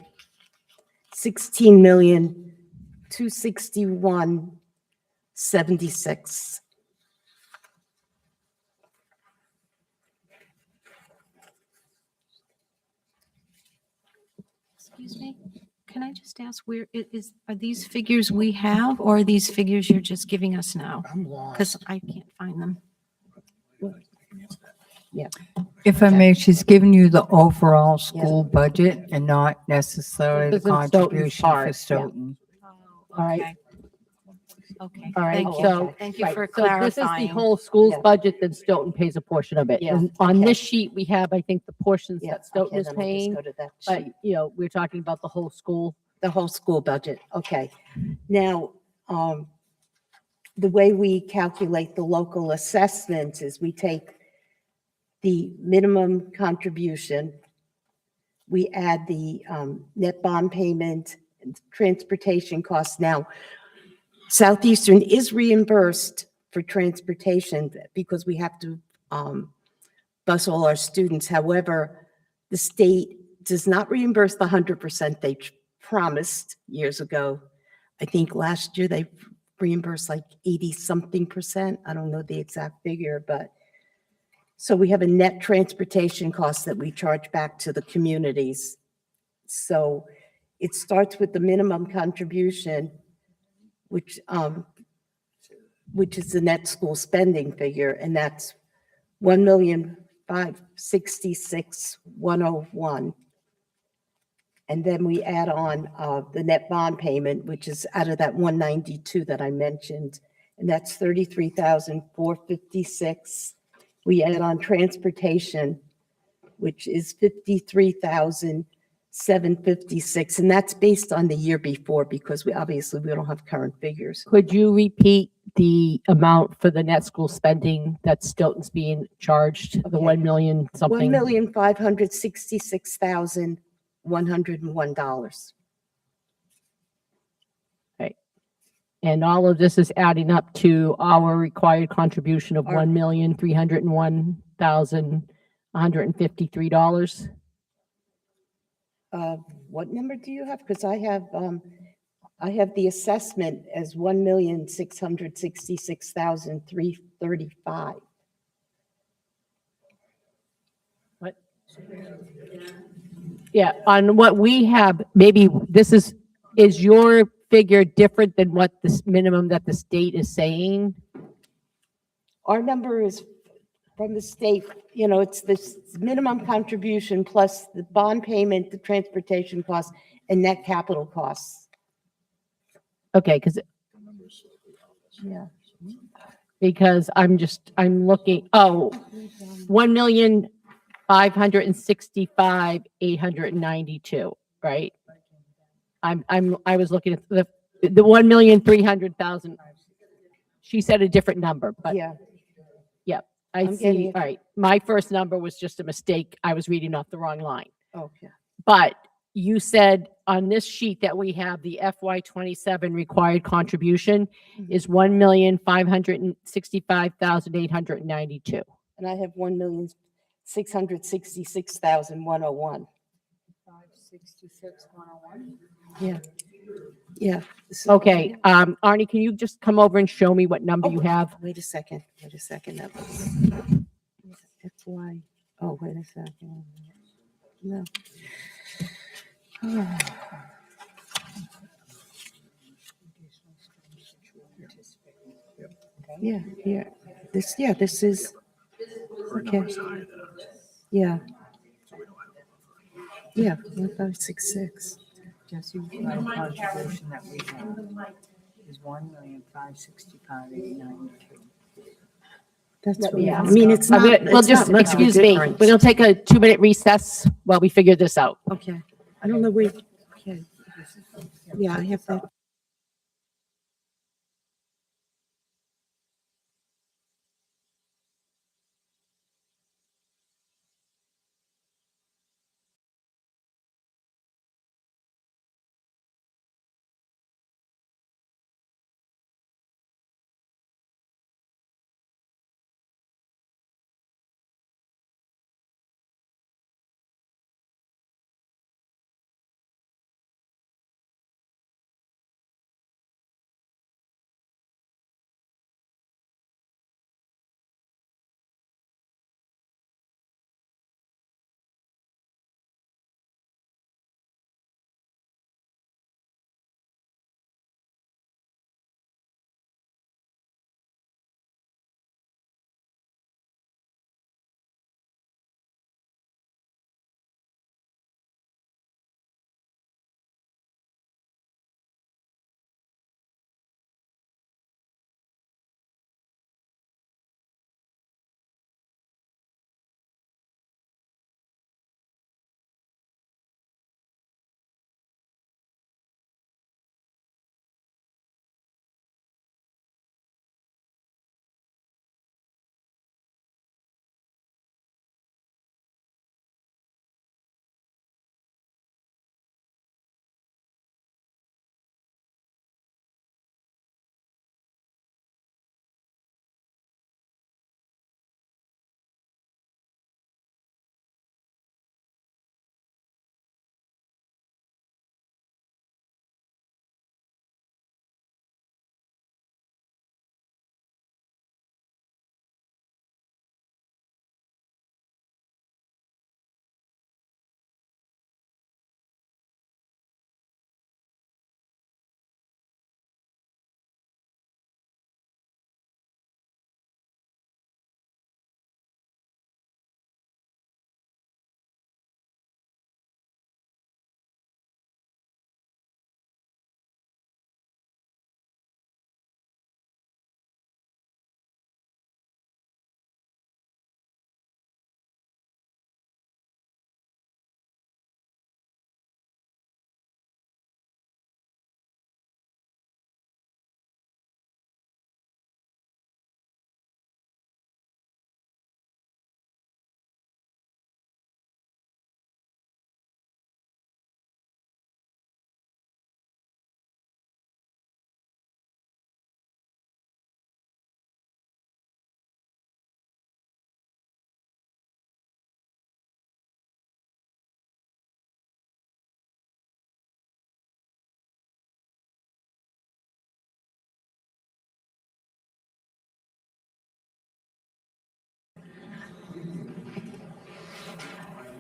Speaker 18: 16,261,76.
Speaker 3: Excuse me, can I just ask are these figures we have, or are these figures you're just giving us now?
Speaker 11: I'm lost.
Speaker 3: Because I can't find them.
Speaker 18: Yeah.
Speaker 7: If I may, she's giving you the overall school budget and not necessarily the
Speaker 1: This is Stoughton's
Speaker 7: contribution
Speaker 1: part,
Speaker 7: for
Speaker 1: yeah.
Speaker 7: Stoughton.
Speaker 1: All right.
Speaker 3: Okay,
Speaker 1: All right,
Speaker 3: thank you.
Speaker 1: so.
Speaker 3: Thank you
Speaker 1: right,
Speaker 3: for
Speaker 1: so this is the
Speaker 3: clarifying.
Speaker 1: whole school's
Speaker 18: Yeah.
Speaker 1: budget, then Stoughton pays a portion of it.
Speaker 18: Yeah,
Speaker 1: And on
Speaker 18: okay.
Speaker 1: this sheet, we have, I think, the portions
Speaker 18: Yeah,
Speaker 1: that Stoughton
Speaker 18: okay,
Speaker 1: is
Speaker 18: then I'll just
Speaker 1: paying,
Speaker 18: go to that
Speaker 1: but,
Speaker 18: sheet.
Speaker 1: we're talking about the whole school.
Speaker 18: The whole school budget, okay. Now, the way we calculate the local assessments is we take the minimum contribution, we add the net bond payment, and transportation costs. Now, Southeastern is reimbursed for transportation because we have to bus all our students. However, the state does not reimburse the 100% they promised years ago. I think last year they reimbursed like 80-something%. I don't know the exact figure, but so we have a net transportation cost that we charge back to the communities. So it starts with the minimum contribution, which is the net school spending figure, and that's 1,566,101. And then we add on the net bond payment, which is out of that 192 that I mentioned, and that's 33,456. We add on transportation, which is 53,756, and that's based on the year before because we don't have current figures.
Speaker 1: Could you repeat the amount for the net school spending that Stoughton's being charged, the 1 million something?
Speaker 18: $1,566,101.
Speaker 1: Right. And all of this is adding up to our required contribution of
Speaker 18: Our-
Speaker 1: $1,301,153.
Speaker 18: What number do you have? Because I have the assessment as 1,666,335.
Speaker 1: What? Yeah, on what we have, maybe this is your figure different than what this minimum that the state is saying?
Speaker 18: Our number is from the state, it's this minimum contribution plus the bond payment, the transportation costs, and net capital costs.
Speaker 1: Okay,
Speaker 18: Yeah.
Speaker 1: because I'm looking, 1,565,892, right? I was looking at the 1,300,000. She said a different number, but
Speaker 18: Yeah.
Speaker 1: yep,
Speaker 18: I'm
Speaker 1: I
Speaker 18: getting
Speaker 1: see.
Speaker 18: it.
Speaker 1: All right, my first number was just a mistake. I was reading off the wrong line.
Speaker 18: Okay.
Speaker 1: But you said on this sheet that we have, the FY '27 required contribution is 1,565,892.
Speaker 18: And I have 1,666,101.
Speaker 7: 566,101.
Speaker 18: Yeah. Yeah.
Speaker 1: Okay, Arnie, can you just come over and show me what number you have?
Speaker 18: Wait a second. That was FY. Oh, wait a second. No. Yeah, this is, okay. Yeah. Yeah, 1,566.
Speaker 7: Jesse's contribution that we have is 1,565,892.
Speaker 18: That's
Speaker 1: Let
Speaker 18: what,
Speaker 1: me
Speaker 18: I
Speaker 1: ask.
Speaker 18: mean, it's not,
Speaker 1: We'll
Speaker 18: it's
Speaker 1: just,
Speaker 18: not much of a
Speaker 1: excuse me,
Speaker 18: difference.
Speaker 1: we'll take a 2-minute recess while we figure this out.
Speaker 18: Okay. I don't know where, okay. Yeah, I have that.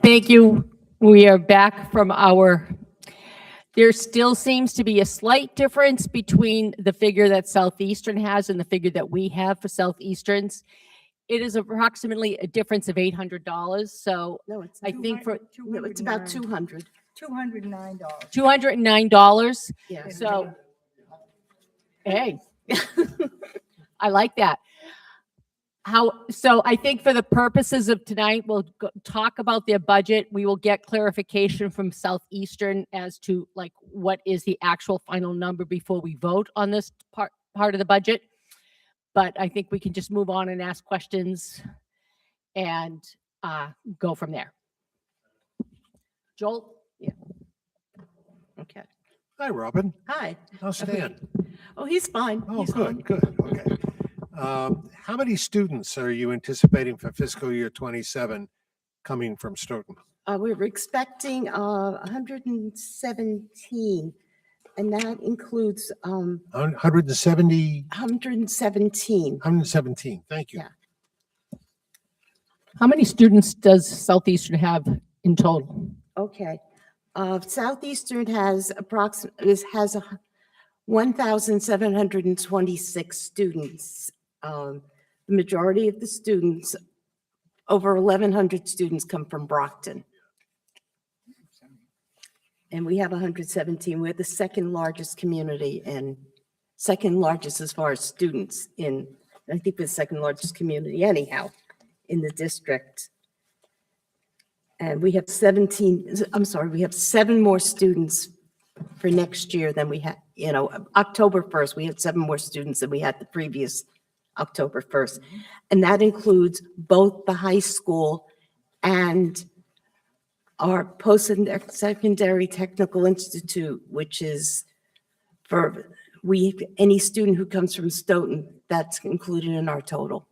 Speaker 1: Thank you. We are back from there still seems to be a slight difference between the figure that Southeastern has and the figure that we have for Southeastern's. It is approximately a difference of $800. So
Speaker 18: No, it's
Speaker 1: I think for
Speaker 18: no, it's about 200.
Speaker 7: $209.
Speaker 1: $209.
Speaker 18: Yeah.
Speaker 1: So, hey, I like that. So I think for the purposes of tonight, we'll talk about their budget. We will get clarification from Southeastern as to like what is the actual final number before we vote on this part of the budget. But I think we can just move on and ask questions and go from there. Joel?
Speaker 2: Yeah.
Speaker 18: Okay.
Speaker 2: Hi, Robin.
Speaker 18: Hi.
Speaker 2: How's Stan?
Speaker 18: Oh, he's fine.
Speaker 2: Oh,
Speaker 18: He's fine.
Speaker 2: good. Okay. How many students are you anticipating for fiscal year 27 coming from Stoughton?
Speaker 18: We were expecting 117, and that includes
Speaker 2: 170?
Speaker 18: 117.
Speaker 2: 117. Thank you.
Speaker 18: Yeah.
Speaker 1: How many students does Southeastern have in total?
Speaker 18: Okay. Southeastern has 1,726 students. The majority of the students, over 1,100 students, come from Brockton. And we have 117. We're the second largest community and second largest as far as students I think we're the second largest community anyhow in the district. And we have 7 more students for next year than we had, October 1st, we had 7 more students than we had the previous October 1st. And that includes both the high school and our post-secondary technical institute, which is for any student who comes from Stoughton, that's included in our total.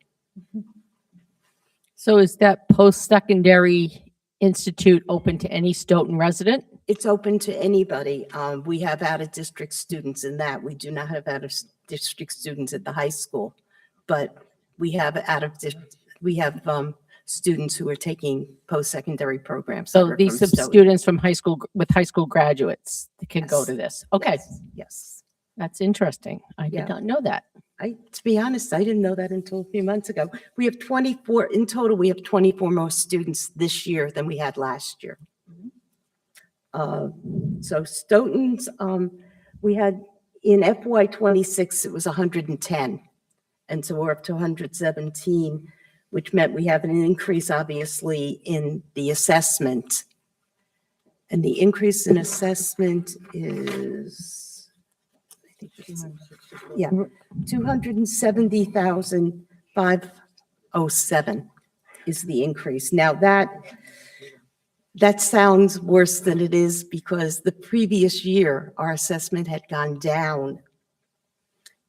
Speaker 1: So is that post-secondary institute open to any Stoughton resident?
Speaker 18: It's open to anybody. We have out-of-district students in that. We do not have out-of-district students at the high school, but we have students who are taking post-secondary programs. that
Speaker 1: So
Speaker 18: are
Speaker 1: these
Speaker 18: from
Speaker 1: are
Speaker 18: Stoughton.
Speaker 1: students from high school with high school graduates that can go
Speaker 18: Yes.
Speaker 1: to this. Okay,
Speaker 18: Yes.
Speaker 1: that's interesting. I
Speaker 18: Yeah.
Speaker 1: did not know that.
Speaker 18: To be honest, I didn't know that until a few months ago. We have 24, in total, we have 24 more students this year than we had last year. So Stoughton's, we had in FY 26, it was 110. And so we're up to 117, which meant we have an increase, obviously, in the assessment. And the increase in assessment is, I think it's, 270,507 is the increase. Now that sounds worse than it is because the previous year, our assessment had gone down.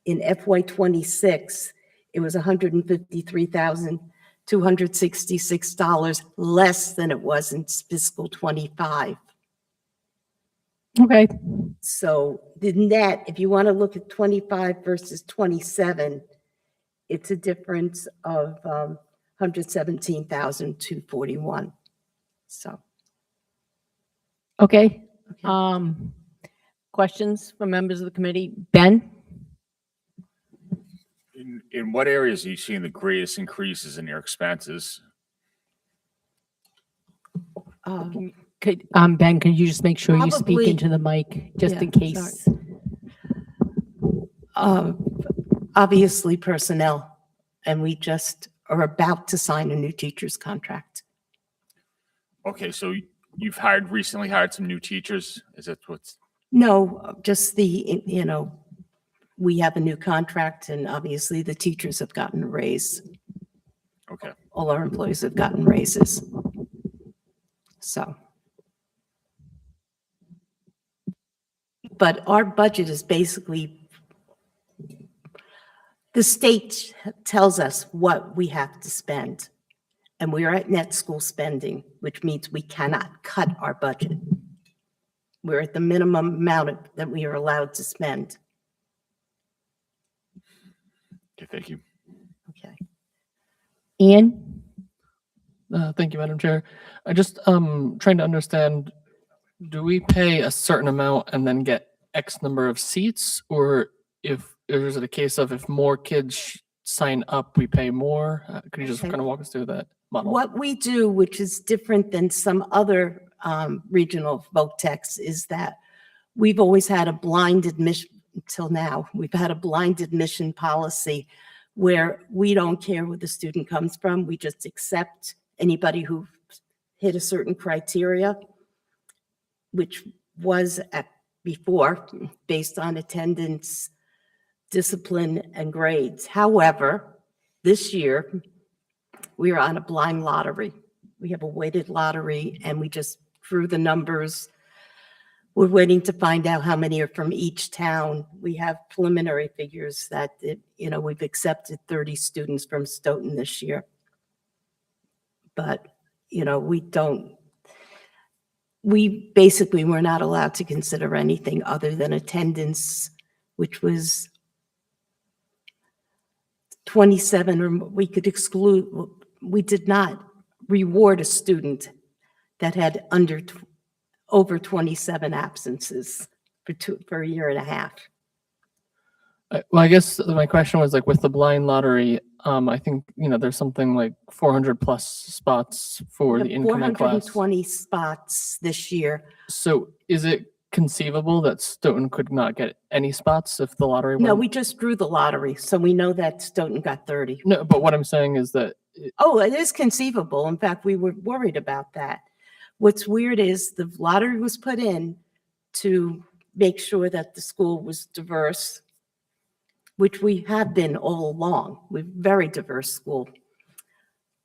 Speaker 18: In FY 26, it was $153,266 less than it was in fiscal 25.
Speaker 1: Okay.
Speaker 18: So the net, if you want to look at 25 versus 27, it's a difference of 117,241. So.
Speaker 1: Okay. Questions from members of the committee? Ben?
Speaker 16: In what areas are you seeing the greatest increases in your expenses?
Speaker 1: Ben, could you just make sure you speak
Speaker 18: Probably-
Speaker 1: into the mic just
Speaker 18: yeah,
Speaker 1: in case?
Speaker 18: Obviously personnel, and we just are about to sign a new teacher's contract.
Speaker 16: Okay, so you've recently hired some new teachers? Is that what's?
Speaker 18: No, just we have a new contract and obviously the teachers have gotten a raise.
Speaker 16: Okay.
Speaker 18: All our employees have gotten raises. So. But our budget is basically, the state tells us what we have to spend. And we are at net school spending, which means we cannot cut our budget. We're at the minimum amount that we are allowed to spend.
Speaker 16: Okay, thank you.
Speaker 18: Okay.
Speaker 1: Ian?
Speaker 17: Thank you, Madam Chair. I just trying to understand, do we pay a certain amount and then get X number of seats? Or is it a case of if more kids sign up, we pay more? Could you just
Speaker 18: Okay.
Speaker 17: kind of walk us through that model?
Speaker 18: What we do, which is different than some other regional voc techs, is that we've always had a blind admission until now. We've had a blind admission policy where we don't care where the student comes from. We just accept anybody who hit a certain criteria, which was before based on attendance, discipline, and grades. However, this year, we are on a blind lottery. We have a weighted lottery, and we just drew the numbers. We're waiting to find out how many are from each town. We have preliminary figures that, we've accepted 30 students from Stoughton this year. But, we basically were not allowed to consider anything other than attendance, which was 27, or we could exclude. We did not reward a student that had over 27 absences for a year and a half.
Speaker 17: Well, I guess my question was like with the blind lottery, I think, there's something like 400 plus spots for the incoming class.
Speaker 18: 420 spots this year.
Speaker 17: So is it conceivable that Stoughton could not get any spots if the lottery
Speaker 18: No,
Speaker 17: went?
Speaker 18: we just drew the lottery, so we know that Stoughton got 30.
Speaker 17: No, but what I'm saying is that
Speaker 18: Oh, it is conceivable. In fact, we were worried about that. What's weird is the lottery was put in to make sure that the school was diverse, which we have been all along. We're a very diverse school.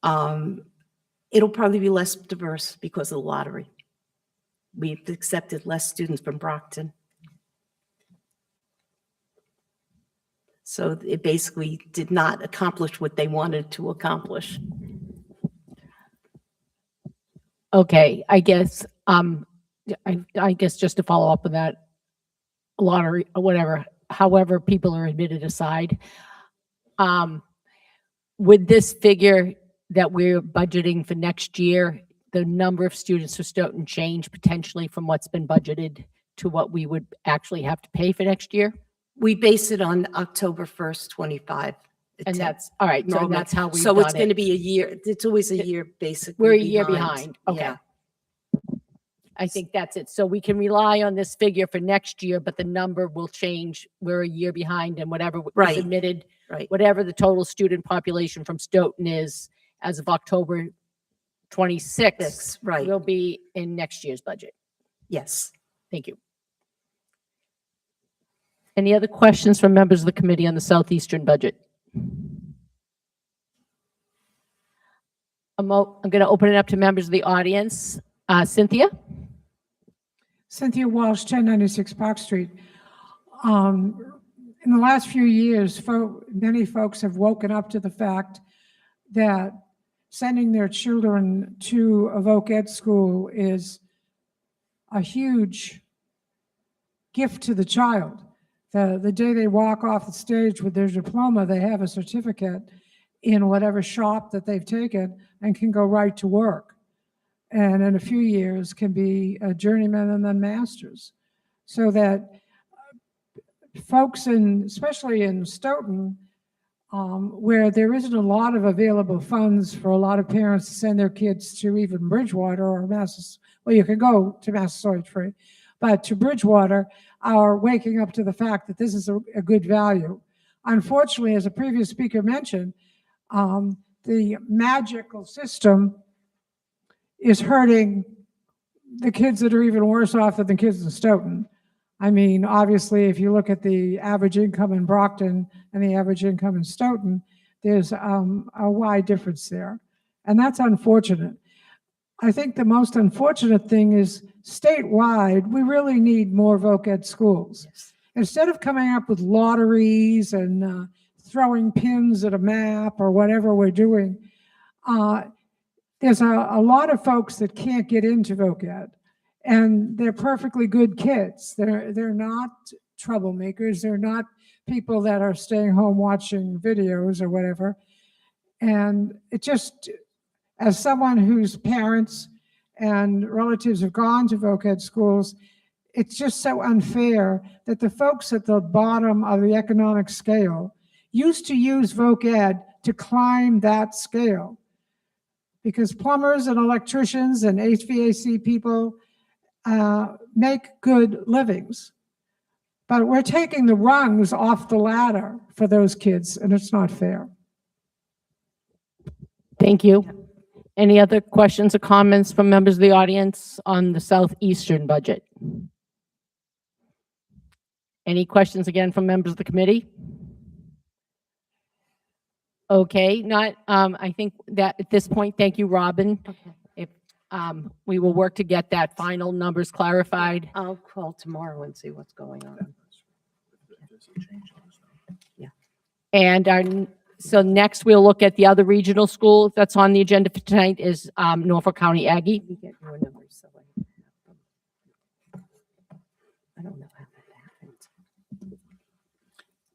Speaker 18: It'll probably be less diverse because of the lottery. We've accepted less students from Brockton. So it basically did not accomplish what they wanted to accomplish.
Speaker 1: Okay, I guess, I guess just to follow up on that lottery or whatever, however people are admitted aside, with this figure that we're budgeting for next year, the number of students for Stoughton change potentially from what's been budgeted to what we would actually have to pay for next year?
Speaker 18: We base it on October 1st, 25.
Speaker 1: And that's, all right, so
Speaker 18: Normal.
Speaker 1: that's how we've
Speaker 18: So it's
Speaker 1: done
Speaker 18: going to
Speaker 1: it.
Speaker 18: be a year. It's always a year, basically.
Speaker 1: We're a year behind, okay.
Speaker 18: Yeah.
Speaker 1: I think that's it. So we can rely on this figure for next year, but the number will change. We're a year behind and whatever was
Speaker 18: Right.
Speaker 1: admitted,
Speaker 18: Right.
Speaker 1: whatever the total student population from Stoughton is as of October 26th,
Speaker 18: Right.
Speaker 1: will be in next year's budget.
Speaker 18: Yes.
Speaker 1: Thank you. Any other questions from members of the committee on the Southeastern budget? I'm going to open it up to members of the audience. Cynthia?
Speaker 13: Cynthia Walsh, 1096 Park Street. In the last few years, many folks have woken up to the fact that sending their children to a voc ed school is a huge gift to the child. The day they walk off the stage with their diploma, they have a certificate in whatever shop that they've taken and can go right to work. And in a few years can be a journeyman and then masters. So that folks especially in Stoughton, where there isn't a lot of available funds for a lot of parents to send their kids to even Bridgewater or well, you can go to Massasoit free, but to Bridgewater, are waking up to the fact that this is a good value. Unfortunately, as a previous speaker mentioned, the magical system is hurting the kids that are even worse off than the kids in Stoughton. I mean, obviously, if you look at the average income in Brockton and the average income in Stoughton, there's a wide difference there. And that's unfortunate. I think the most unfortunate thing is statewide, we really need more voc ed schools.
Speaker 18: Yes.
Speaker 13: Instead of coming up with lotteries and throwing pins at a map or whatever we're doing, there's a lot of folks that can't get into voc ed, and they're perfectly good kids. They're not troublemakers. They're not people that are staying home watching videos or whatever. And it just, as someone whose parents and relatives have gone to voc ed schools, it's just so unfair that the folks at the bottom of the economic scale used to use voc ed to climb that scale. Because plumbers and electricians and HVAC people make good livings. But we're taking the rungs off the ladder for those kids, and it's not fair.
Speaker 1: Thank you. Any other questions or comments from members of the audience on the Southeastern budget? Any questions again from members of the committee? Okay, not, I think that at this point, thank you, Robin. If, we will work to get that final numbers clarified.
Speaker 18: I'll call tomorrow and see what's going on.
Speaker 1: And so next we'll look at the other regional school that's on the agenda for tonight is Norfolk County Aggie.
Speaker 18: You get your numbers, so I don't know how that happened.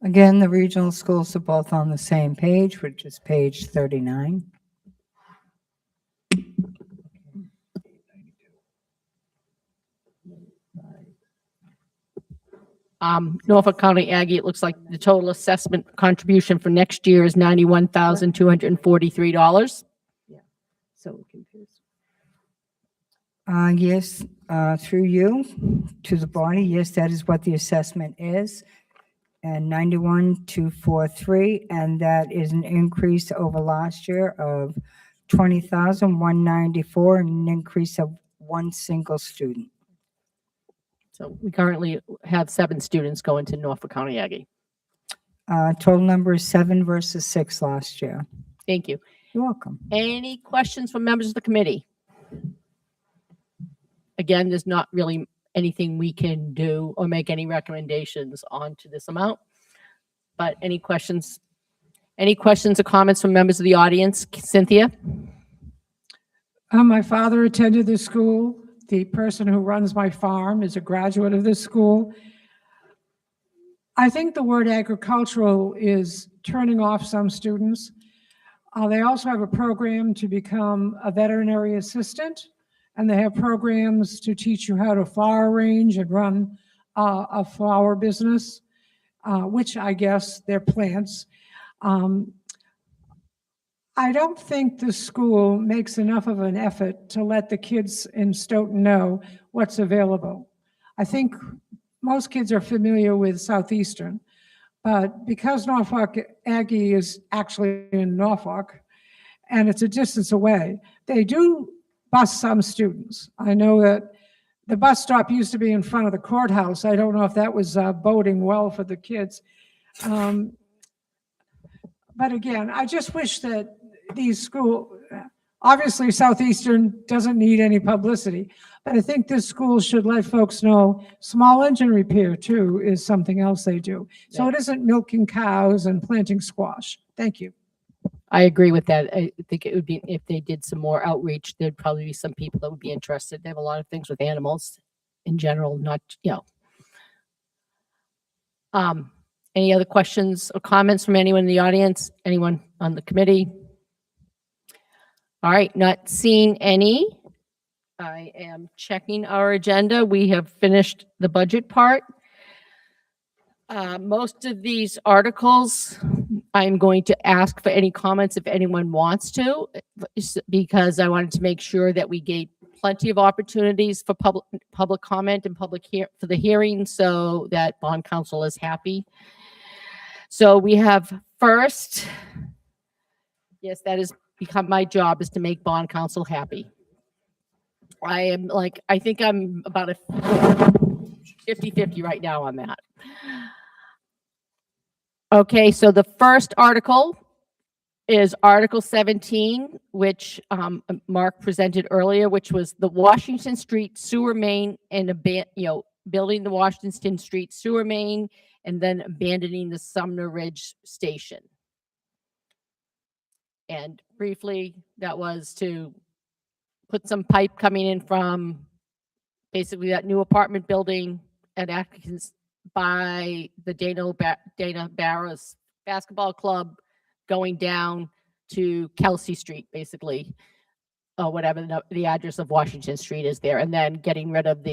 Speaker 7: Again, the regional schools are both on the same page, which is page 39.
Speaker 1: Norfolk County Aggie, it looks like the total assessment contribution for next year is $91,243.
Speaker 18: So confused.
Speaker 7: Yes, through you to the body, yes, that is what the assessment is. And 91,243, and that is an increase over last year of 20,194, and an increase of one single student.
Speaker 1: So we currently have 7 students going to Norfolk County Aggie.
Speaker 7: Total number is 7 versus 6 last year.
Speaker 1: Thank you.
Speaker 7: You're welcome.
Speaker 1: Any questions from members of the committee? Again, there's not really anything we can do or make any recommendations onto this amount. But any questions? Any questions or comments from members of the audience? Cynthia?
Speaker 13: My father attended this school. The person who runs my farm is a graduate of this school. I think the word agricultural is turning off some students. They also have a program to become a veterinary assistant, and they have programs to teach you how to flower arrange and run a flower business, which I guess they're plants. I don't think the school makes enough of an effort to let the kids in Stoughton know what's available. I think most kids are familiar with Southeastern, but because Norfolk Aggie is actually in Norfolk and it's a distance away, they do bus some students. I know that the bus stop used to be in front of the courthouse. I don't know if that was boding well for the kids. But again, I just wish that these schools, obviously Southeastern doesn't need any publicity, but I think this school should let folks know small engine repair too is something else they do. So it isn't milking cows and planting squash. Thank you.
Speaker 1: I agree with that. I think it would be, if they did some more outreach, there'd probably be some people that would be interested. They have a lot of things with animals in general, not, any other questions or comments from anyone in the audience? Anyone on the committee? All right, not seeing any. I am checking our agenda. We have finished the budget part. Most of these articles, I'm going to ask for any comments if anyone wants to, because I wanted to make sure that we gave plenty of opportunities for public comment and for the hearing, so that bond counsel is happy. So we have first, yes, that has become my job, is to make bond counsel happy. I think I'm about a 50-50 right now on that. Okay, so the first article is Article 17, which Mark presented earlier, which was the Washington Street sewer main and building the Washington Street sewer main and then abandoning the Sumner Ridge Station. And briefly, that was to put some pipe coming in from basically that new apartment building at Atkins by the Dana Barros basketball club, going down to Kelsey Street, basically. or whatever the address of Washington Street is there, and then getting rid of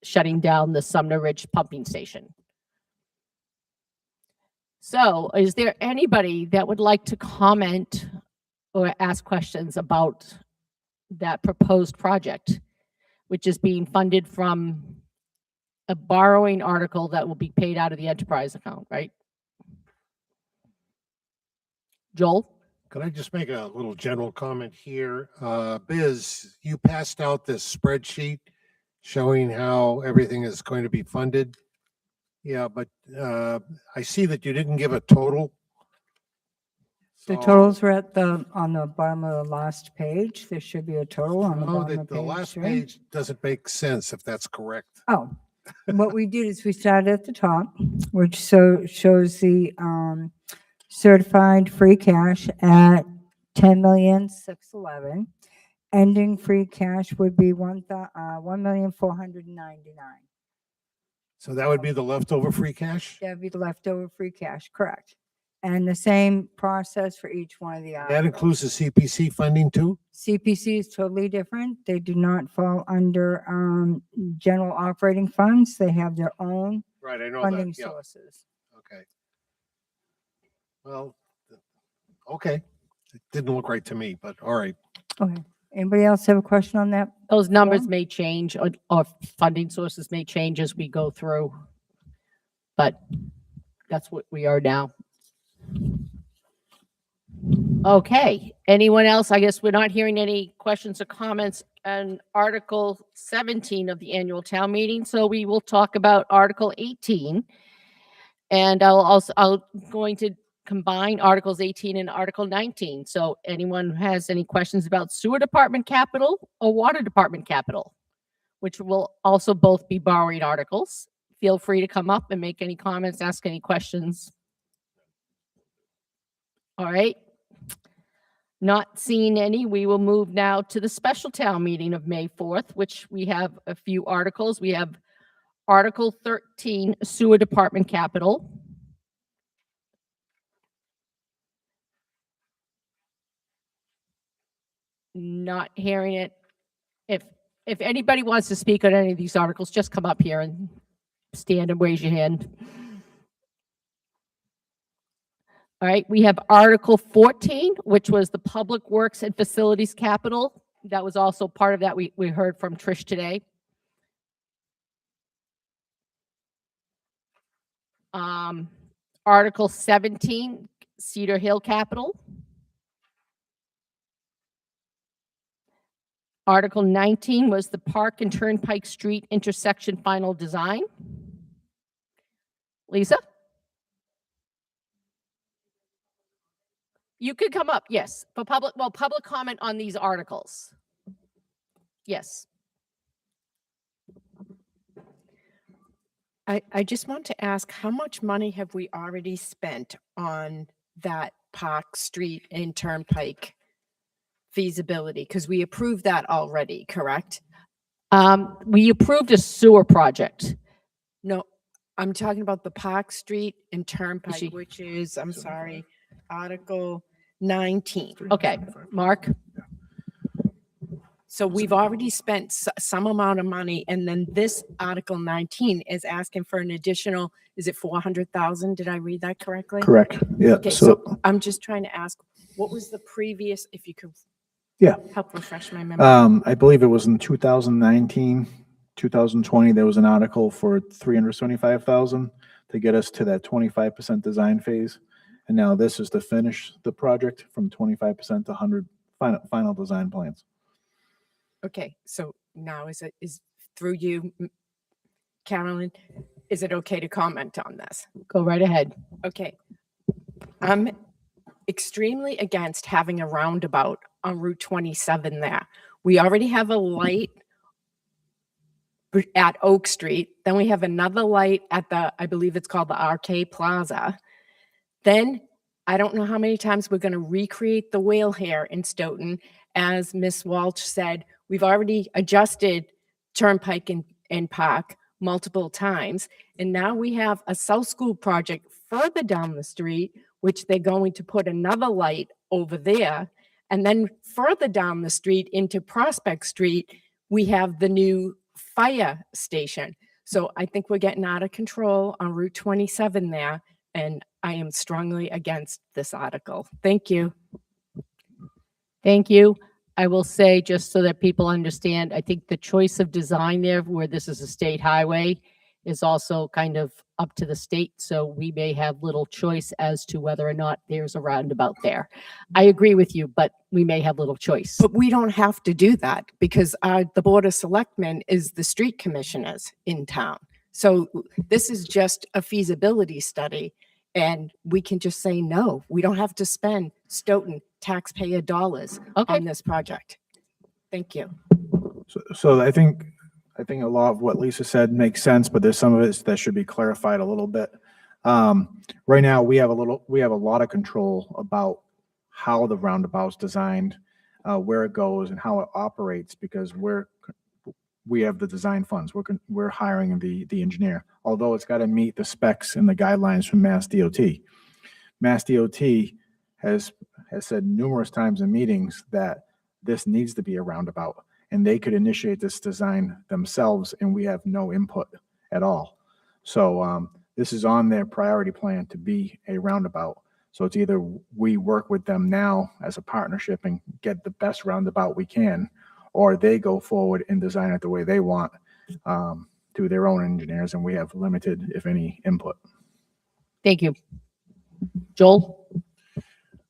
Speaker 1: shutting down the Sumner Ridge pumping station. So is there anybody that would like to comment or ask questions about that proposed project, which is being funded from a borrowing article that will be paid out of the enterprise account, right? Joel?
Speaker 2: Could I just make a little general comment here? Biz, you passed out this spreadsheet showing how everything is going to be funded. Yeah, but I see that you didn't give a total.
Speaker 7: The
Speaker 2: So-
Speaker 7: totals were on the bottom of the last page. There should be a total on the
Speaker 2: No,
Speaker 7: bottom of
Speaker 2: the
Speaker 7: page
Speaker 2: last
Speaker 7: 3.
Speaker 2: page doesn't make sense if that's correct.
Speaker 7: Oh, what we did is we started at the top, which shows the certified free cash at 10,611,000. Ending free cash would be 1,499,000.
Speaker 2: So that would be the leftover free cash?
Speaker 7: That would be the leftover free cash, correct? And the same process for each one of the
Speaker 2: That
Speaker 7: articles.
Speaker 2: includes the CPC funding too?
Speaker 7: CPC is totally different. They do not fall under general operating funds. They have their own
Speaker 2: Right, I know
Speaker 7: funding
Speaker 2: that, yeah.
Speaker 7: sources.
Speaker 2: Okay. Well, okay. It didn't look right to me, but all right.
Speaker 7: Okay. Anybody else have a question on that?
Speaker 1: Those numbers
Speaker 7: form?
Speaker 1: may change, or funding sources may change as we go through, but that's what we are now. Okay, anyone else? I guess we're not hearing any questions or comments on Article 17 of the annual town meeting, so we will talk about Article 18. And I'll going to combine Articles 18 and Article 19. So anyone who has any questions about sewer department capital or water department capital, which will also both be borrowing articles, feel free to come up and make any comments, ask any questions. All right. Not seeing any, we will move now to the special town meeting of May 4th, which we have a few articles. We have Article 13, Sewer Department Capital. Not hearing it. If anybody wants to speak on any of these articles, just come up here and stand and raise your hand. All right, we have Article 14, which was the Public Works and Facilities Capital. That was also part of that. We heard from Trish today. Article 17, Cedar Hill Capital. Article 19 was the Park and Turnpike Street intersection final design. Lisa? You could come up, yes, for public comment on these articles. Yes.
Speaker 9: I just want to ask, how much money have we already spent on that Park Street and Turnpike feasibility? Because we approved that already, correct?
Speaker 1: We approved a sewer project.
Speaker 9: No, I'm talking about the Park Street and
Speaker 1: she-
Speaker 9: Turnpike, which is, I'm sorry, Article 19.
Speaker 1: Okay, Mark?
Speaker 9: So we've already spent some amount of money, and then this Article 19 is asking for an additional, is it 400,000? Did I read that correctly?
Speaker 10: Correct. Yeah.
Speaker 9: Okay,
Speaker 10: So,
Speaker 9: so I'm just trying to ask, what was the previous, if you could
Speaker 10: yeah.
Speaker 9: help refresh my memory?
Speaker 10: I believe it was in 2019, 2020, there was an article for 375,000 to get us to that 25% design phase. And now this is to finish the project from 25% to 100 final design plans.
Speaker 9: Okay, so now is through you, Carolyn, is it okay to comment on this?
Speaker 1: Go right ahead.
Speaker 9: Okay. I'm extremely against having a roundabout on Route 27 there. We already have a light at Oak Street. Then we have another light at I believe it's called the RK Plaza. Then I don't know how many times we're going to recreate the whale here in Stoughton. As Miss Walsh said, we've already adjusted Turnpike and Park multiple times. And now we have a South School project further down the street, which they're going to put another light over there And then further down the street into Prospect Street, we have the new fire station. So I think we're getting out of control on Route 27 there, and I am strongly against this article. Thank you.
Speaker 1: Thank you. I will say, just so that people understand, I think the choice of design there, where this is a state highway, is also kind of up to the state. So we may have little choice as to whether or not there's a roundabout there. I agree with you, but we may have little choice.
Speaker 9: But we don't have to do that because the Board of Selectmen is the street commissioners in town. So this is just a feasibility study, and we can just say no. We don't have to spend Stoughton taxpayer dollars on this project. Thank you.
Speaker 10: So I think a lot of what Lisa said makes sense, but there's some of it that should be clarified a little bit. Right now, we have a lot of control about how the roundabout's designed, where it goes, and how it operates, because we have the design funds. We're hiring the engineer, although it's got to meet the specs and the guidelines from Mass DOT. Mass DOT has said numerous times in meetings that this needs to be a roundabout, and they could initiate this design themselves, and we have no input at all. So this is on their priority plan to be a roundabout. So it's either we work with them now as a partnership and get the best roundabout we can, or they go forward and design it the way they want to their own engineers, and we have limited, if any, input.
Speaker 1: Thank you. Joel?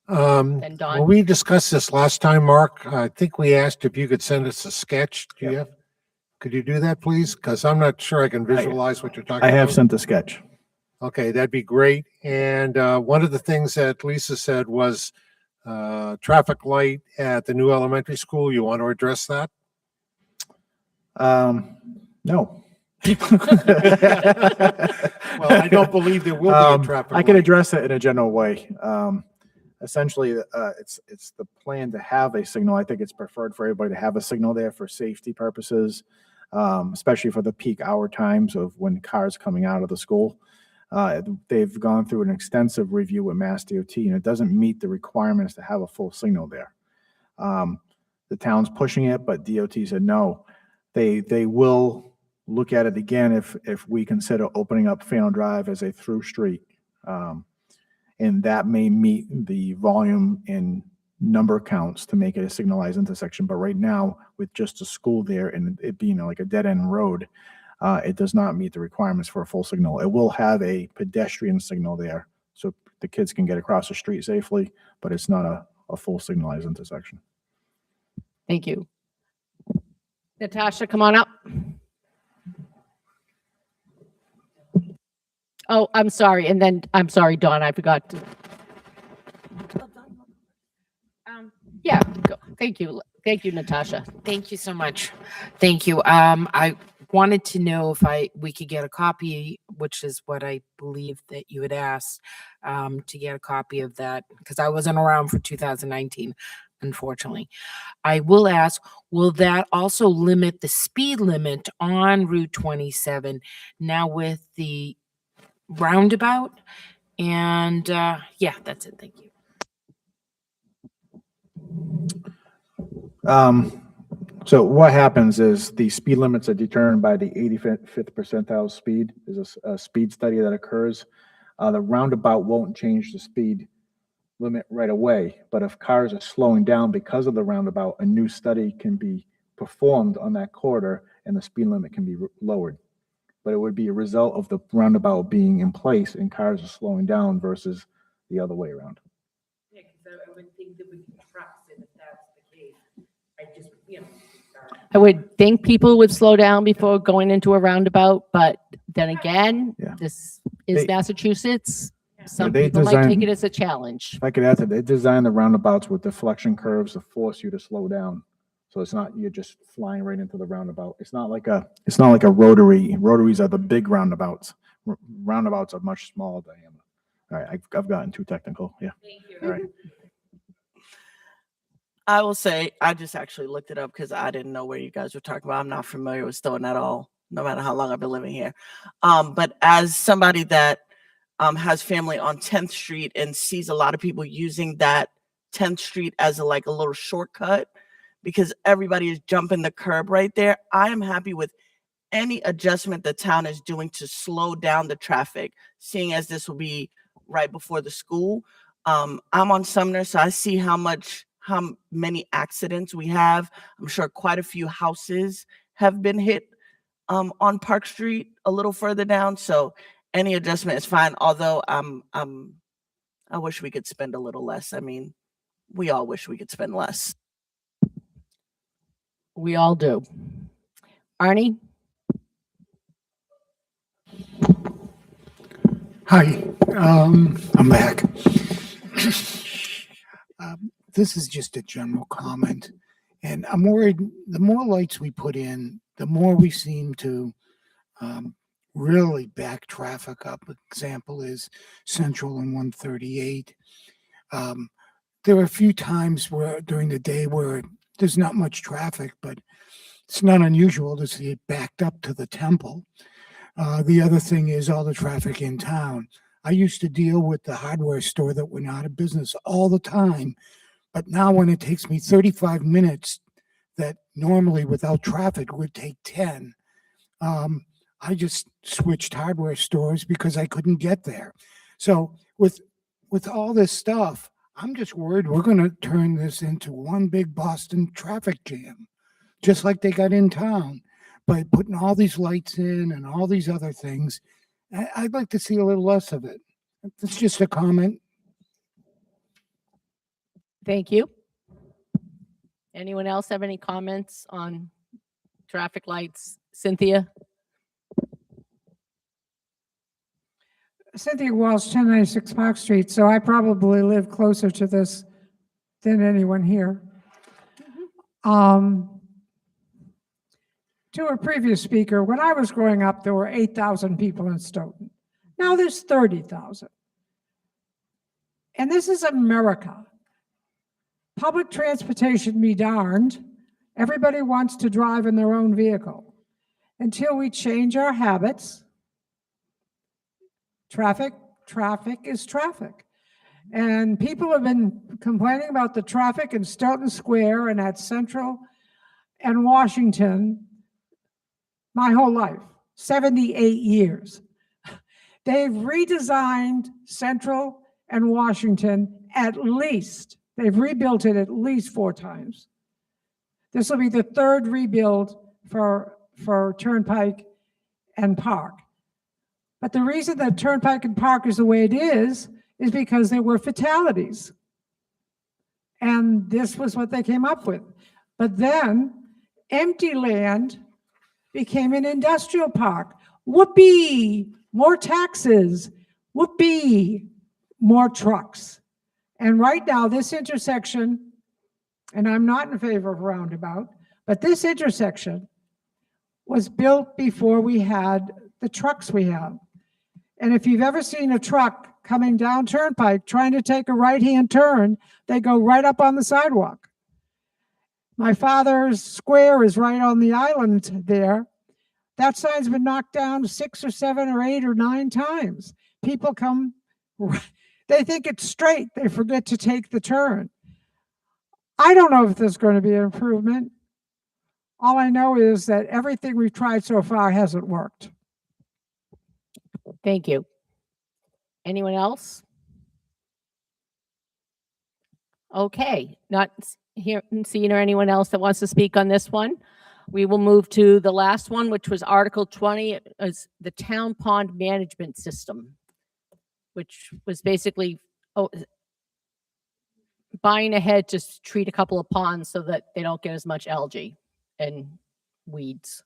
Speaker 2: When we discussed this last time, Mark, I think we asked if you could send us a sketch. Could you do that, please? Because I'm not sure I can visualize what you're talking about.
Speaker 10: I have sent a sketch.
Speaker 2: Okay, that'd be great. And one of the things that Lisa said was traffic light at the new elementary school. You want to address that?
Speaker 10: No.
Speaker 2: Well, I don't believe there will be a traffic
Speaker 10: I can
Speaker 2: light.
Speaker 10: address it in a general way. Essentially, it's the plan to have a signal. I think it's preferred for everybody to have a signal there for safety purposes, especially for the peak hour times of when cars coming out of the school. They've gone through an extensive review with Mass DOT, and it doesn't meet the requirements to have a full signal there. The town's pushing it, but DOT said no. They will look at it again if we consider opening up Faneuil Drive as a through street. And that may meet the volume and number counts to make it a signalized intersection. But right now, with just a school there and it being like a dead end road, it does not meet the requirements for a full signal. It will have a pedestrian signal there so the kids can get across the street safely, but it's not a full signalized intersection.
Speaker 1: Thank you. Natasha, come on up. Oh, I'm sorry. And then, I'm sorry, Dawn, I forgot to. Yeah, go. Thank you. Thank you, Natasha.
Speaker 19: Thank you so much. Thank you. I wanted to know if we could get a copy, which is what I believe that you had asked, to get a copy of that, because I wasn't around for 2019, unfortunately. I will ask, will that also limit the speed limit on Route 27 now with the roundabout? And yeah, that's it. Thank you.
Speaker 10: So what happens is the speed limits are determined by the 85th percentile speed. There's a speed study that occurs. The roundabout won't change the speed limit right away, but if cars are slowing down because of the roundabout, a new study can be performed on that corridor and the speed limit can be lowered. But it would be a result of the roundabout being in place and cars are slowing down versus the other way around.
Speaker 19: Yeah, because I would think that we can trust it if that's the case. I just,
Speaker 1: I would think people would slow down before going into a roundabout, but then again, this is Massachusetts. Some
Speaker 10: they
Speaker 1: people might take
Speaker 10: design-
Speaker 1: it as a challenge.
Speaker 10: If I could add to that, they design the roundabouts with deflection curves to force you to slow down. So it's not, you're just flying right into the roundabout. It's not like a rotary. Rotaries are the big roundabouts. Roundabouts are much smaller diameter. All right, I've gotten too technical. Yeah.
Speaker 19: Thank you.
Speaker 10: All right.
Speaker 20: I will say, I just actually looked it up because I didn't know where you guys were talking about. I'm not familiar with Stoughton at all, no matter how long I've been living here. But as somebody that has family on 10th Street and sees a lot of people using that 10th Street as like a little shortcut because everybody is jumping the curb right there. I am happy with any adjustment the town is doing to slow down the traffic, seeing as this will be right before the school. I'm on Sumner, so I see how many accidents we have. I'm sure quite a few houses have been hit on Park Street a little further down. So any adjustment is fine. Although I wish we could spend a little less. I mean, we all wish we could spend less.
Speaker 1: We all do. Arnie?
Speaker 11: Hi, I'm back. This is just a general comment, and I'm worried the more lights we put in, the more we seem to really back traffic up. Example is Central and 138. There are a few times where during the day where there's not much traffic, but it's not unusual to see it backed up to the Temple. The other thing is all the traffic in town. I used to deal with the hardware store that went out of business all the time, but now when it takes me 35 minutes, that normally without traffic would take 10, I just switched hardware stores because I couldn't get there. So with all this stuff, I'm just worried we're going to turn this into one big Boston traffic jam, just like they got in town by putting all these lights in and all these other things. I'd like to see a little less of it. It's just a comment.
Speaker 1: Thank you. Anyone else have any comments on traffic lights? Cynthia?
Speaker 13: Cynthia Walsh, 1096 Park Street, so I probably live closer to this than anyone here. To a previous speaker, when I was growing up, there were 8,000 people in Stoughton. Now there's 30,000. And this is America. Public transportation be darned. Everybody wants to drive in their own vehicle. Until we change our habits, traffic is traffic. And people have been complaining about the traffic in Stoughton Square and at Central and Washington my whole life, 78 years. They've redesigned Central and Washington at least. They've rebuilt it at least 4 times. This will be the 3rd rebuild for Turnpike and Park. But the reason that Turnpike and Park is the way it is because there were fatalities. And this was what they came up with. But then empty land became an industrial park. Whoopee, more taxes. Whoopee, more trucks. And right now, this intersection, and I'm not in favor of roundabout, but this intersection was built before we had the trucks we have. And if you've ever seen a truck coming down Turnpike trying to take a right-hand turn, they go right up on the sidewalk. My father's square is right on the island there. That sign's been knocked down 6 or 7 or 8 or 9 times. People come, they think it's straight. They forget to take the turn. I don't know if there's going to be an improvement. All I know is that everything we've tried so far hasn't worked.
Speaker 1: Thank you. Anyone else? Okay, not seeing or anyone else that wants to speak on this one. We will move to the last one, which was Article 20, is the Town Pond Management System, which was basically buying ahead to treat a couple of ponds so that they don't get as much algae and weeds.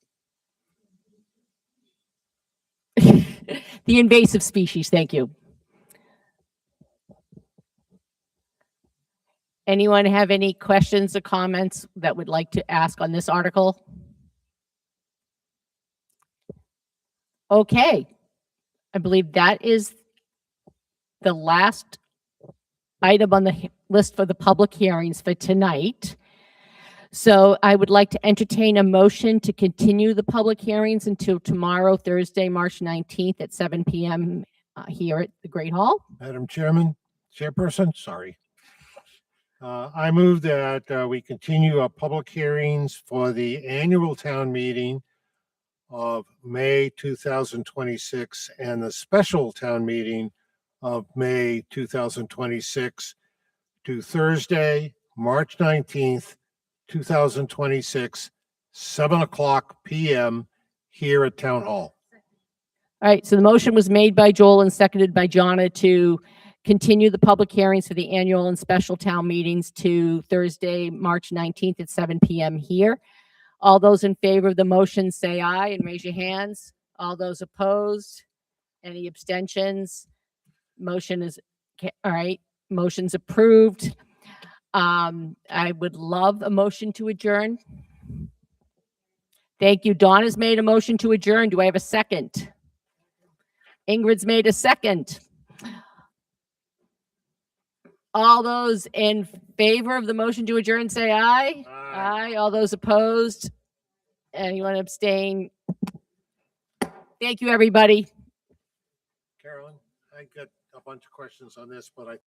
Speaker 1: The invasive species, thank you. Anyone have any questions or comments that would like to ask on this article? Okay, I believe that is the last item on the list for the public hearings for tonight. So I would like to entertain a motion to continue the public hearings until tomorrow, Thursday, March 19th at 7 p.m. Here at the Great Hall.
Speaker 2: Madam Chairman, Chairperson, sorry. I move that we continue our public hearings for the annual town meeting of May 2026 and the special town meeting of May 2026 to Thursday, March 19th, 2026, 7:00 PM here at Town Hall.
Speaker 1: All right, so the motion was made by Joel and seconded by Jonna to continue the public hearings for the annual and special town meetings to Thursday, March 19th at 7 PM here. All those in favor of the motion, say aye and raise your hands. All those opposed? Any abstentions? Motion is, all right, motion's approved. I would love a motion to adjourn. Thank you. Donna's made a motion to adjourn. Do I have a second? Ingrid's made a second. All those in favor of the motion to adjourn, say aye. Aye. All those opposed? Anyone abstain? Thank you, everybody.
Speaker 2: Carolyn, I got a bunch of questions on this, but I